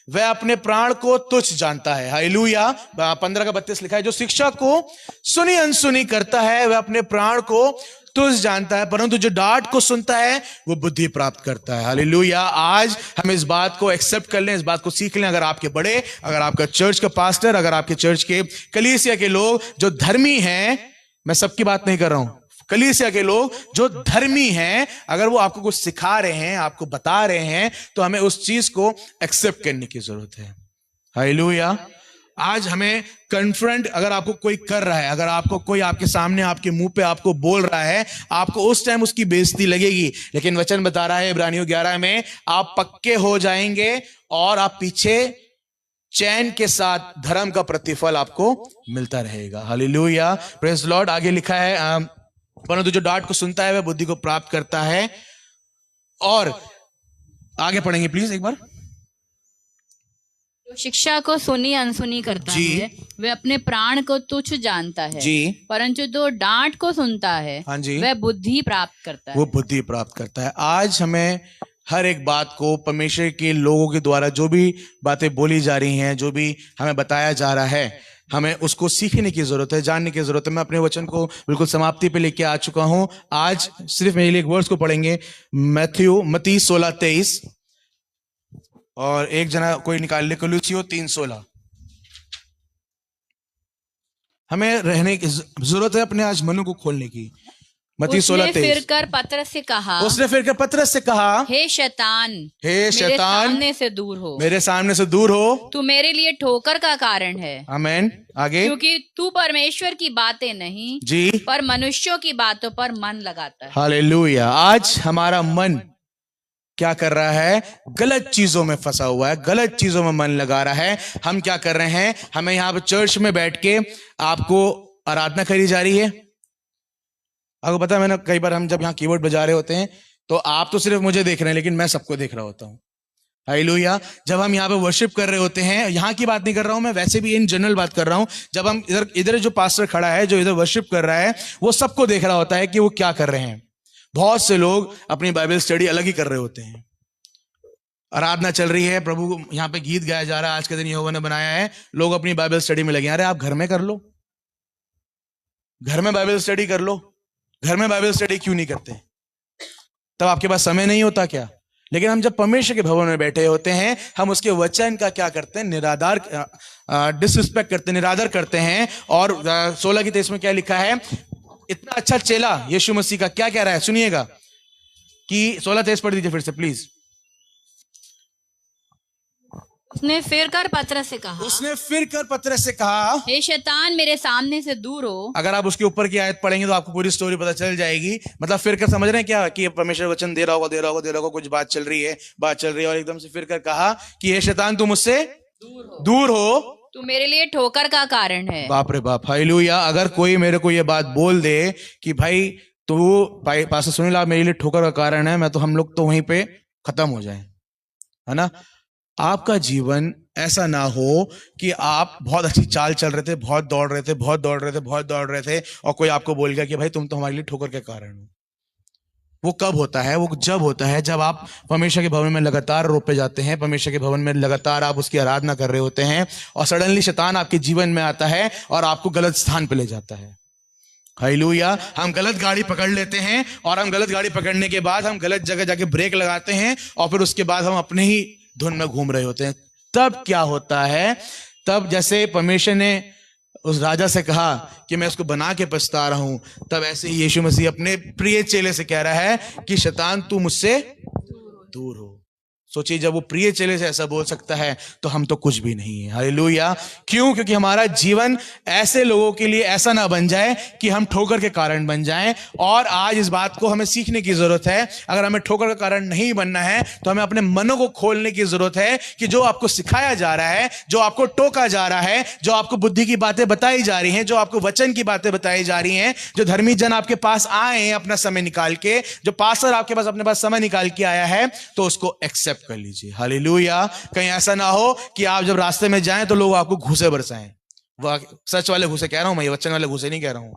[SPEAKER 1] वह अपने प्राण को तुच्छ जानता है। हालेलुया। 15 का 32 लिखा है, जो शिक्षा को सुनी अनसुनी करता है वह अपने प्राण को तुच्छ जानता है, परंतु जो डांट को सुनता है वो बुद्धि प्राप्त करता है। हालेलुया। आज हम इस बात को एक्सेप्ट कर लें, इस बात को सीख लें। अगर आपके बड़े, अगर आपका चर्च का पास्टर, अगर आपके चर्च के कलीसिया के लोग जो धर्मी हैं, मैं सबकी बात नहीं कर रहा हूं, कलीसिया के लोग जो धर्मी हैं, अगर वो आपको कुछ सिखा रहे हैं, आपको बता रहे हैं, तो हमें उस चीज को एक्सेप्ट करने की जरूरत है। हालेलुया। आज हमें कन्फ्रंट, अगर आपको कोई कर रहा है, अगर आपको कोई आपके सामने, आपके मुंह पे आपको बोल रहा है, आपको उस टाइम उसकी बेइज्जती लगेगी, लेकिन वचन बता रहा है इब्रानियों 11 में, आप पक्के हो जाएंगे और आप पीछे चैन के साथ धर्म का प्रतिफल आपको मिलता रहेगा। हालेलुया। Praise Lord. आगे लिखा है, परंतु जो डांट को सुनता है वह बुद्धि को प्राप्त करता है। और आगे पढ़ेंगे प्लीज एक बार।
[SPEAKER 2] जो शिक्षा को सुनी अनसुनी करता है वह अपने प्राण को तुच्छ जानता है
[SPEAKER 1] जी,
[SPEAKER 2] परंतु जो डांट को सुनता है
[SPEAKER 1] हाँ जी,
[SPEAKER 2] वह बुद्धि प्राप्त करता है।
[SPEAKER 1] वो बुद्धि प्राप्त करता है। आज हमें हर एक बात को परमेश्वर के लोगों के द्वारा जो भी बातें बोली जा रही हैं, जो भी हमें बताया जा रहा है, हमें उसको सीखने की जरूरत है, जानने की जरूरत है। मैं अपने वचन को बिल्कुल समाप्ति पे लेके आ चुका हूं। आज सिर्फ मेरे लिए एक वर्स को पढ़ेंगे, मत्ती 16:23, और एक जना कोई निकाल ले, कुलुसियों 3:16। हमें रहने की जरूरत है अपने आज मनु को खोलने की। मत्ती 16:23।
[SPEAKER 2] फिर कर पतरस से कहा,
[SPEAKER 1] उसने फिर कर पतरस से कहा, हे
[SPEAKER 2] शैतान
[SPEAKER 1] मेरे
[SPEAKER 2] सामने से दूर हो,
[SPEAKER 1] मेरे सामने से दूर हो,
[SPEAKER 2] तू मेरे लिए ठोकर का कारण है।
[SPEAKER 1] आमीन। आगे, क्योंकि
[SPEAKER 2] तू परमेश्वर की बातें नहीं
[SPEAKER 1] जी
[SPEAKER 2] पर मनुष्यों की बातों पर मन लगाता है।
[SPEAKER 1] हालेलुया। आज हमारा मन क्या कर रहा है? गलत चीजों में फंसा हुआ है, गलत चीजों में मन लगा रहा है। हम क्या कर रहे हैं? हमें यहाँ पे चर्च में बैठ के आपको आराधना करी जा रही है। आपको पता है, मैंने कई बार, हम जब यहाँ कीबोर्ड बजा रहे होते हैं तो आप तो सिर्फ मुझे देख रहे हैं, लेकिन मैं सबको देख रहा होता हूँ। हालेलुया। जब हम यहाँ पे वर्शिप कर रहे होते हैं, यहाँ की बात नहीं कर रहा हूं मैं, वैसे भी इन जनरल बात कर रहा हूं, जब हम इधर जो पास्टर खड़ा है, जो इधर वर्शिप कर रहा है, वो सबको देख रहा होता है कि वो क्या कर रहे हैं। बहुत से लोग अपनी बाइबल स्टडी अलग ही कर रहे होते हैं। आराधना चल रही है, प्रभु यहाँ पे गीत गाया जा रहा है, आज के दिन यहोवा ने बनाया है, लोग अपनी बाइबल स्टडी में लगे। अरे आप घर में कर लो, घर में बाइबल स्टडी कर लो। घर में बाइबल स्टडी क्यों नहीं करते? तब आपके पास समय नहीं होता क्या? लेकिन हम जब परमेश्वर के भवन में बैठे होते हैं, हम उसके वचन का क्या करते हैं? निरादर, डिसरिस्पेक्ट करते हैं, निरादर करते हैं। और 16 की 23 में क्या लिखा है? इतना अच्छा चेला यीशु मसीह का क्या कह रहा है, सुनिएगा कि 16:23 पढ़ दीजिए फिर से प्लीज।
[SPEAKER 2] उसने फिर कर पतरस से कहा,
[SPEAKER 1] उसने फिर कर पतरस से कहा,
[SPEAKER 2] हे शैतान मेरे सामने से दूर हो।
[SPEAKER 1] अगर आप उसके ऊपर की आयत पढ़ेंगे तो आपको पूरी स्टोरी पता चल जाएगी। मतलब फिर कर समझ रहे हैं क्या? कि परमेश्वर वचन दे रहा होगा, कुछ बात चल रही है और एकदम से फिर कर कहा कि हे शैतान तू मुझसे दूर हो,
[SPEAKER 2] तू मेरे लिए ठोकर का कारण है।
[SPEAKER 1] बाप रे बाप, हालेलुया। अगर कोई मेरे को ये बात बोल दे कि भाई तू पास्टर सुनील आप मेरे लिए ठोकर का कारण है, मैं तो हम लोग तो वहीं पे खत्म हो जाए, है ना। आपका जीवन ऐसा ना हो कि आप बहुत अच्छी चाल चल रहे थे, बहुत दौड़ रहे थे और कोई आपको बोल गया कि भाई तुम तो हमारे लिए ठोकर के कारण हो। वो कब होता है? वो जब होता है जब आप परमेश्वर के भवन में लगातार रोपे जाते हैं, परमेश्वर के भवन में लगातार आप उसकी आराधना कर रहे होते हैं और सडनली शैतान आपके जीवन में आता है और आपको गलत स्थान पे ले जाता है। हालेलुया। हम गलत गाड़ी पकड़ लेते हैं और हम गलत गाड़ी पकड़ने के बाद हम गलत जगह जाके ब्रेक लगाते हैं और फिर उसके बाद हम अपने ही धुन में घूम रहे होते हैं। तब क्या होता है? तब जैसे परमेश्वर ने उस राजा से कहा कि मैं उसको बना के पछता रहा हूं, तब ऐसे ही यीशु मसीह अपने प्रिय चेले से कह रहा है कि शैतान तू मुझसे दूर हो। सोचिए, जब वो प्रिय चेले से ऐसा बोल सकता है तो हम तो कुछ भी नहीं है। हालेलुया। क्यों? क्योंकि हमारा जीवन ऐसे लोगों के लिए ऐसा ना बन जाए कि हम ठोकर के कारण बन जाएं। और आज इस बात को हमें सीखने की जरूरत है। अगर हमें ठोकर का कारण नहीं बनना है तो हमें अपने मनों को खोलने की जरूरत है कि जो आपको सिखाया जा रहा है, जो आपको टोका जा रहा है, जो आपको बुद्धि की बातें बताई जा रही हैं, जो आपको वचन की बातें बताई जा रही हैं, जो धर्मी जन आपके पास आए हैं अपना समय निकाल के, जो पास्टर आपके पास अपने पास समय निकाल के आया है, तो उसको एक्सेप्ट कर लीजिए। हालेलुया। कहीं ऐसा ना हो कि आप जब रास्ते में जाएं तो लोग आपको घूसे बरसाएं। सच वाले घूसे कह रहा हूं मैं, ये वचन वाले घूसे नहीं कह रहा हूं।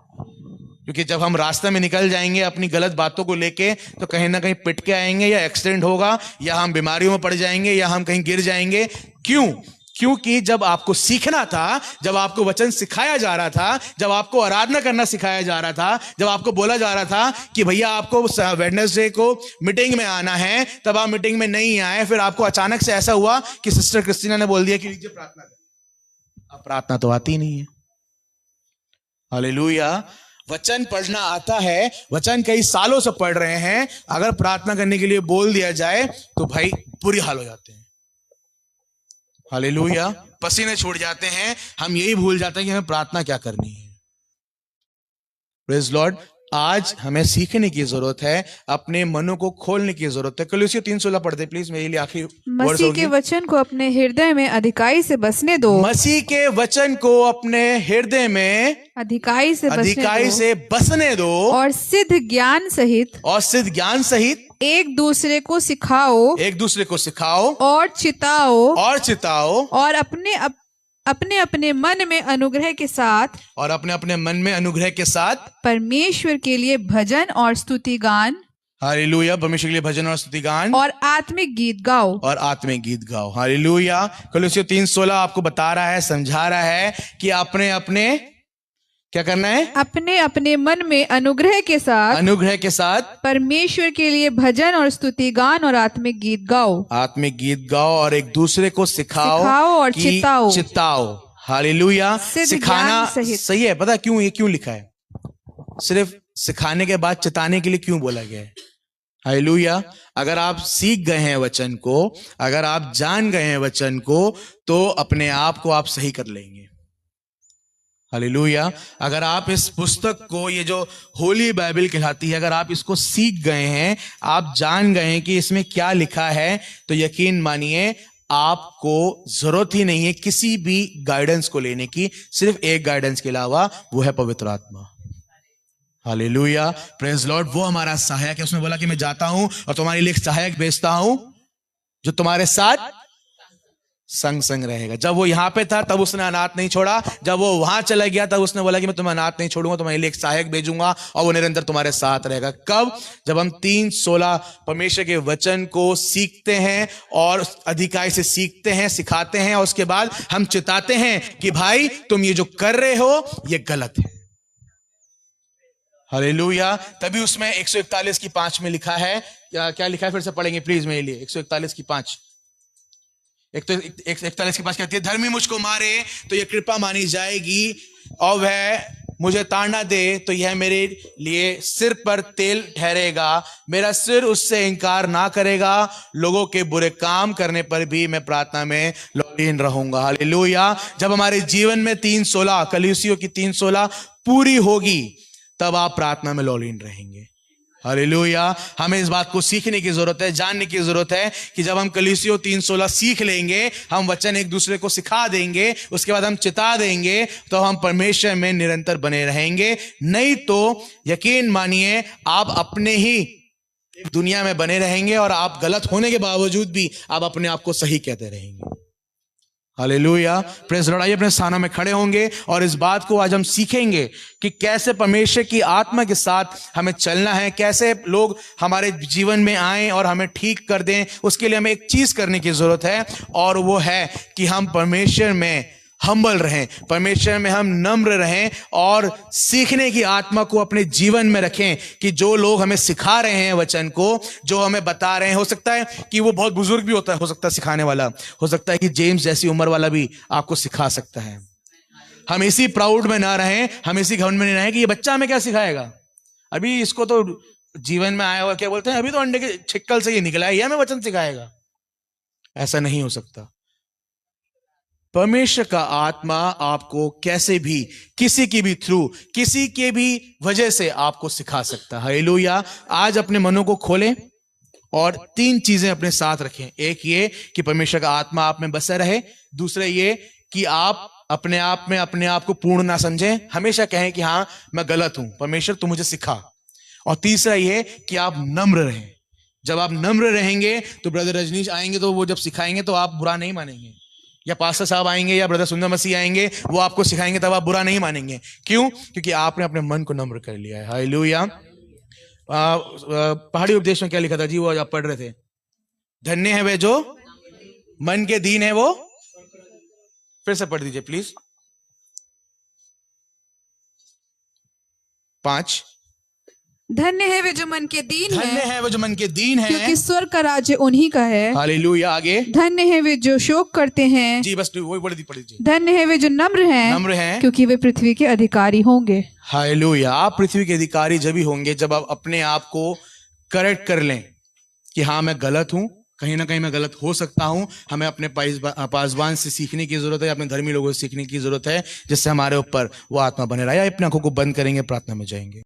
[SPEAKER 1] क्योंकि जब हम रास्ते में निकल जाएंगे अपनी गलत बातों को लेके तो कहीं ना कहीं पिट के आएंगे, या एक्सीडेंट होगा, या हम बीमारियों में पड़ जाएंगे, या हम कहीं गिर जाएंगे। क्यों? क्योंकि जब आपको सीखना था, जब आपको वचन सिखाया जा रहा था, जब आपको आराधना करना सिखाया जा रहा था, जब आपको बोला जा रहा था कि भैया आपको वेडनेसडे को मीटिंग में आना है, तब आप मीटिंग में नहीं आए। फिर आपको अचानक से ऐसा हुआ कि सिस्टर क्रिस्टीना ने बोल दिया कि लीजिए प्रार्थना करें। अब प्रार्थना तो आती नहीं है। हालेलुया। वचन पढ़ना आता है, वचन कई सालों से पढ़ रहे हैं, अगर प्रार्थना करने के लिए बोल दिया जाए तो भाई बुरी हाल हो जाते हैं। हालेलुया। पसीने छूट जाते हैं, हम यही भूल जाते हैं कि हमें प्रार्थना क्या करनी है। Praise Lord. आज हमें सीखने की जरूरत है, अपने मनों को खोलने की जरूरत है। कलोसियों 3:16 पढ़ दे प्लीज, मेरे लिए आखिरी वर्ड
[SPEAKER 3] मसीह
[SPEAKER 1] होगी।
[SPEAKER 3] के वचन को अपने हृदय में अधिकाई से बसने दो।
[SPEAKER 1] मसीह के वचन को अपने हृदय में
[SPEAKER 3] अधिकाई से
[SPEAKER 1] बसने दो
[SPEAKER 3] और सिद्ध ज्ञान सहित एक दूसरे को सिखाओ और चिताओ और अपने अपने मन में अनुग्रह के साथ परमेश्वर के लिए भजन और स्तुति गान।
[SPEAKER 1] हालेलुया। परमेश्वर के लिए भजन और स्तुति गान
[SPEAKER 3] और आत्मिक गीत गाओ।
[SPEAKER 1] हालेलुया। कलोसियों 3:16 आपको बता रहा है, समझा रहा है कि अपने अपने क्या करना है?
[SPEAKER 3] अपने अपने मन में अनुग्रह के साथ परमेश्वर के लिए भजन और स्तुति गान और आत्मिक गीत गाओ
[SPEAKER 1] और एक दूसरे को सिखाओ
[SPEAKER 3] और
[SPEAKER 1] चिताओ। हालेलुया। सिखाना सही है। पता क्यों? ये क्यों लिखा है? सिर्फ सिखाने के बाद चिताने के लिए क्यों बोला गया है? हालेलुया। अगर आप सीख गए हैं वचन को, अगर आप जान गए हैं वचन को, तो अपने आप को आप सही कर लेंगे। हालेलुया। अगर आप इस पुस्तक को, ये जो होली बाइबल कहलाती है, अगर आप इसको सीख गए हैं, आप जान गए हैं कि इसमें क्या लिखा है, तो यकीन मानिए आपको जरूरत ही नहीं है किसी भी गाइडेंस को लेने की, सिर्फ एक गाइडेंस के अलावा, वो है पवित्र आत्मा। हालेलुया। Praise Lord. वो हमारा सहायक है। उसने बोला कि मैं जाता हूं और तुम्हारे लिए एक सहायक भेजता हूं जो तुम्हारे साथ संग संग रहेगा। जब वो यहां पे था तब उसने अनाथ नहीं छोड़ा, जब वो वहां चला गया तब उसने बोला कि मैं तुम्हें अनाथ नहीं छोड़ूंगा, तुम्हारे लिए एक सहायक भेजूंगा और वो निरंतर तुम्हारे साथ रहेगा। कब? जब हम 3:16 परमेश्वर के वचन को सीखते हैं और अधिकाई से सीखते हैं, सिखाते हैं, और उसके बाद हम चिताते हैं कि भाई तुम ये जो कर रहे हो ये गलत है। हालेलुया। तभी उसमें 141 की 5 में लिखा है, क्या लिखा है, फिर से पढ़ेंगे प्लीज मेरे लिए। 141 की 5, 141 की 5 कहती है, धर्मी मुझको मारे तो यह कृपा मानी जाएगी, और वह मुझे ताड़ना दे तो यह मेरे लिए सिर पर तेल ठहरेगा। मेरा सिर उससे इनकार ना करेगा, लोगों के बुरे काम करने पर भी मैं प्रार्थना में लौलीन रहूंगा। हालेलुया। जब हमारे जीवन में 3:16 कलीसियों की 3:16 पूरी होगी, तब आप प्रार्थना में लौलीन रहेंगे। हालेलुया। हमें इस बात को सीखने की जरूरत है, जानने की जरूरत है कि जब हम कलीसियों 3:16 सीख लेंगे, हम वचन एक दूसरे को सिखा देंगे, उसके बाद हम चिता देंगे, तो हम परमेश्वर में निरंतर बने रहेंगे। नहीं तो यकीन मानिए आप अपने ही दुनिया में बने रहेंगे और आप गलत होने के बावजूद भी आप अपने आप को सही कहते रहेंगे। हालेलुया। Praise Lord. आइए अपने स्थानों में खड़े होंगे और इस बात को आज हम सीखेंगे कि कैसे परमेश्वर की आत्मा के साथ हमें चलना है, कैसे लोग हमारे जीवन में आए और हमें ठीक कर दें। उसके लिए हमें एक चीज करने की जरूरत है, और वो है कि हम परमेश्वर में हम्बल रहें, परमेश्वर में हम नम्र रहें और सीखने की आत्मा को अपने जीवन में रखें कि जो लोग हमें सिखा रहे हैं वचन को, जो हमें बता रहे हैं, हो सकता है कि वो बहुत बुजुर्ग भी होता है, हो सकता है सिखाने वाला, हो सकता है कि जेम्स जैसी उम्र वाला भी आपको सिखा सकता है। हम इसी प्राउड में ना रहें, हम इसी घमंड में नहीं रहें कि ये बच्चा हमें क्या सिखाएगा, अभी इसको तो जीवन में आया हुआ, क्या बोलते हैं, अभी तो अंडे के छिक्कल से ये निकला है, ये हमें वचन सिखाएगा। ऐसा नहीं हो सकता। परमेश्वर का आत्मा आपको कैसे भी, किसी की भी थ्रू, किसी के भी वजह से आपको सिखा सकता है। हालेलुया। आज अपने मनों को खोलें और 3 चीजें अपने साथ रखें। एक ये कि परमेश्वर का आत्मा आप में बसा रहे, दूसरा ये कि आप अपने आप में अपने आप को पूर्ण ना समझें, हमेशा कहें कि हाँ मैं गलत हूं, परमेश्वर तू मुझे सिखा, और तीसरा ये कि आप नम्र रहें। जब आप नम्र रहेंगे तो ब्रदर रजनीश आएंगे, तो वो जब सिखाएंगे तो आप बुरा नहीं मानेंगे, या पास्टर साहब आएंगे या ब्रदर सुंदर मसीह आएंगे, वो आपको सिखाएंगे, तब आप बुरा नहीं मानेंगे। क्यों? क्योंकि आपने अपने मन को नम्र कर लिया है। हालेलुया। पहाड़ी उपदेश में क्या लिखा था जी, वो आप पढ़ रहे थे, धन्य है वे जो मन के दीन है, वो फिर से पढ़ दीजिए प्लीज। 5,
[SPEAKER 3] धन्य है वे जो मन के दीन है,
[SPEAKER 1] धन्य है वो जो मन के दीन है,
[SPEAKER 3] क्योंकि स्वर्ग का राज्य उन्हीं का है।
[SPEAKER 1] हालेलुया। आगे,
[SPEAKER 3] धन्य है वे जो शोक करते हैं,
[SPEAKER 1] जी बस वही पढ़ दीजिए।
[SPEAKER 3] धन्य है वे जो नम्र हैं,
[SPEAKER 1] नम्र हैं,
[SPEAKER 3] क्योंकि वे पृथ्वी के अधिकारी होंगे।
[SPEAKER 1] हालेलुया। आप पृथ्वी के अधिकारी जब ही होंगे जब आप अपने आप को करेक्ट कर लें कि हाँ मैं गलत हूं, कहीं ना कहीं मैं गलत हो सकता हूं। हमें अपने पासवान से सीखने की जरूरत है, अपने धर्मी लोगों से सीखने की जरूरत है, जिससे हमारे ऊपर वो आत्मा बने रहा है। अपनी आंखों को बंद करेंगे, प्रार्थना में जाएंगे।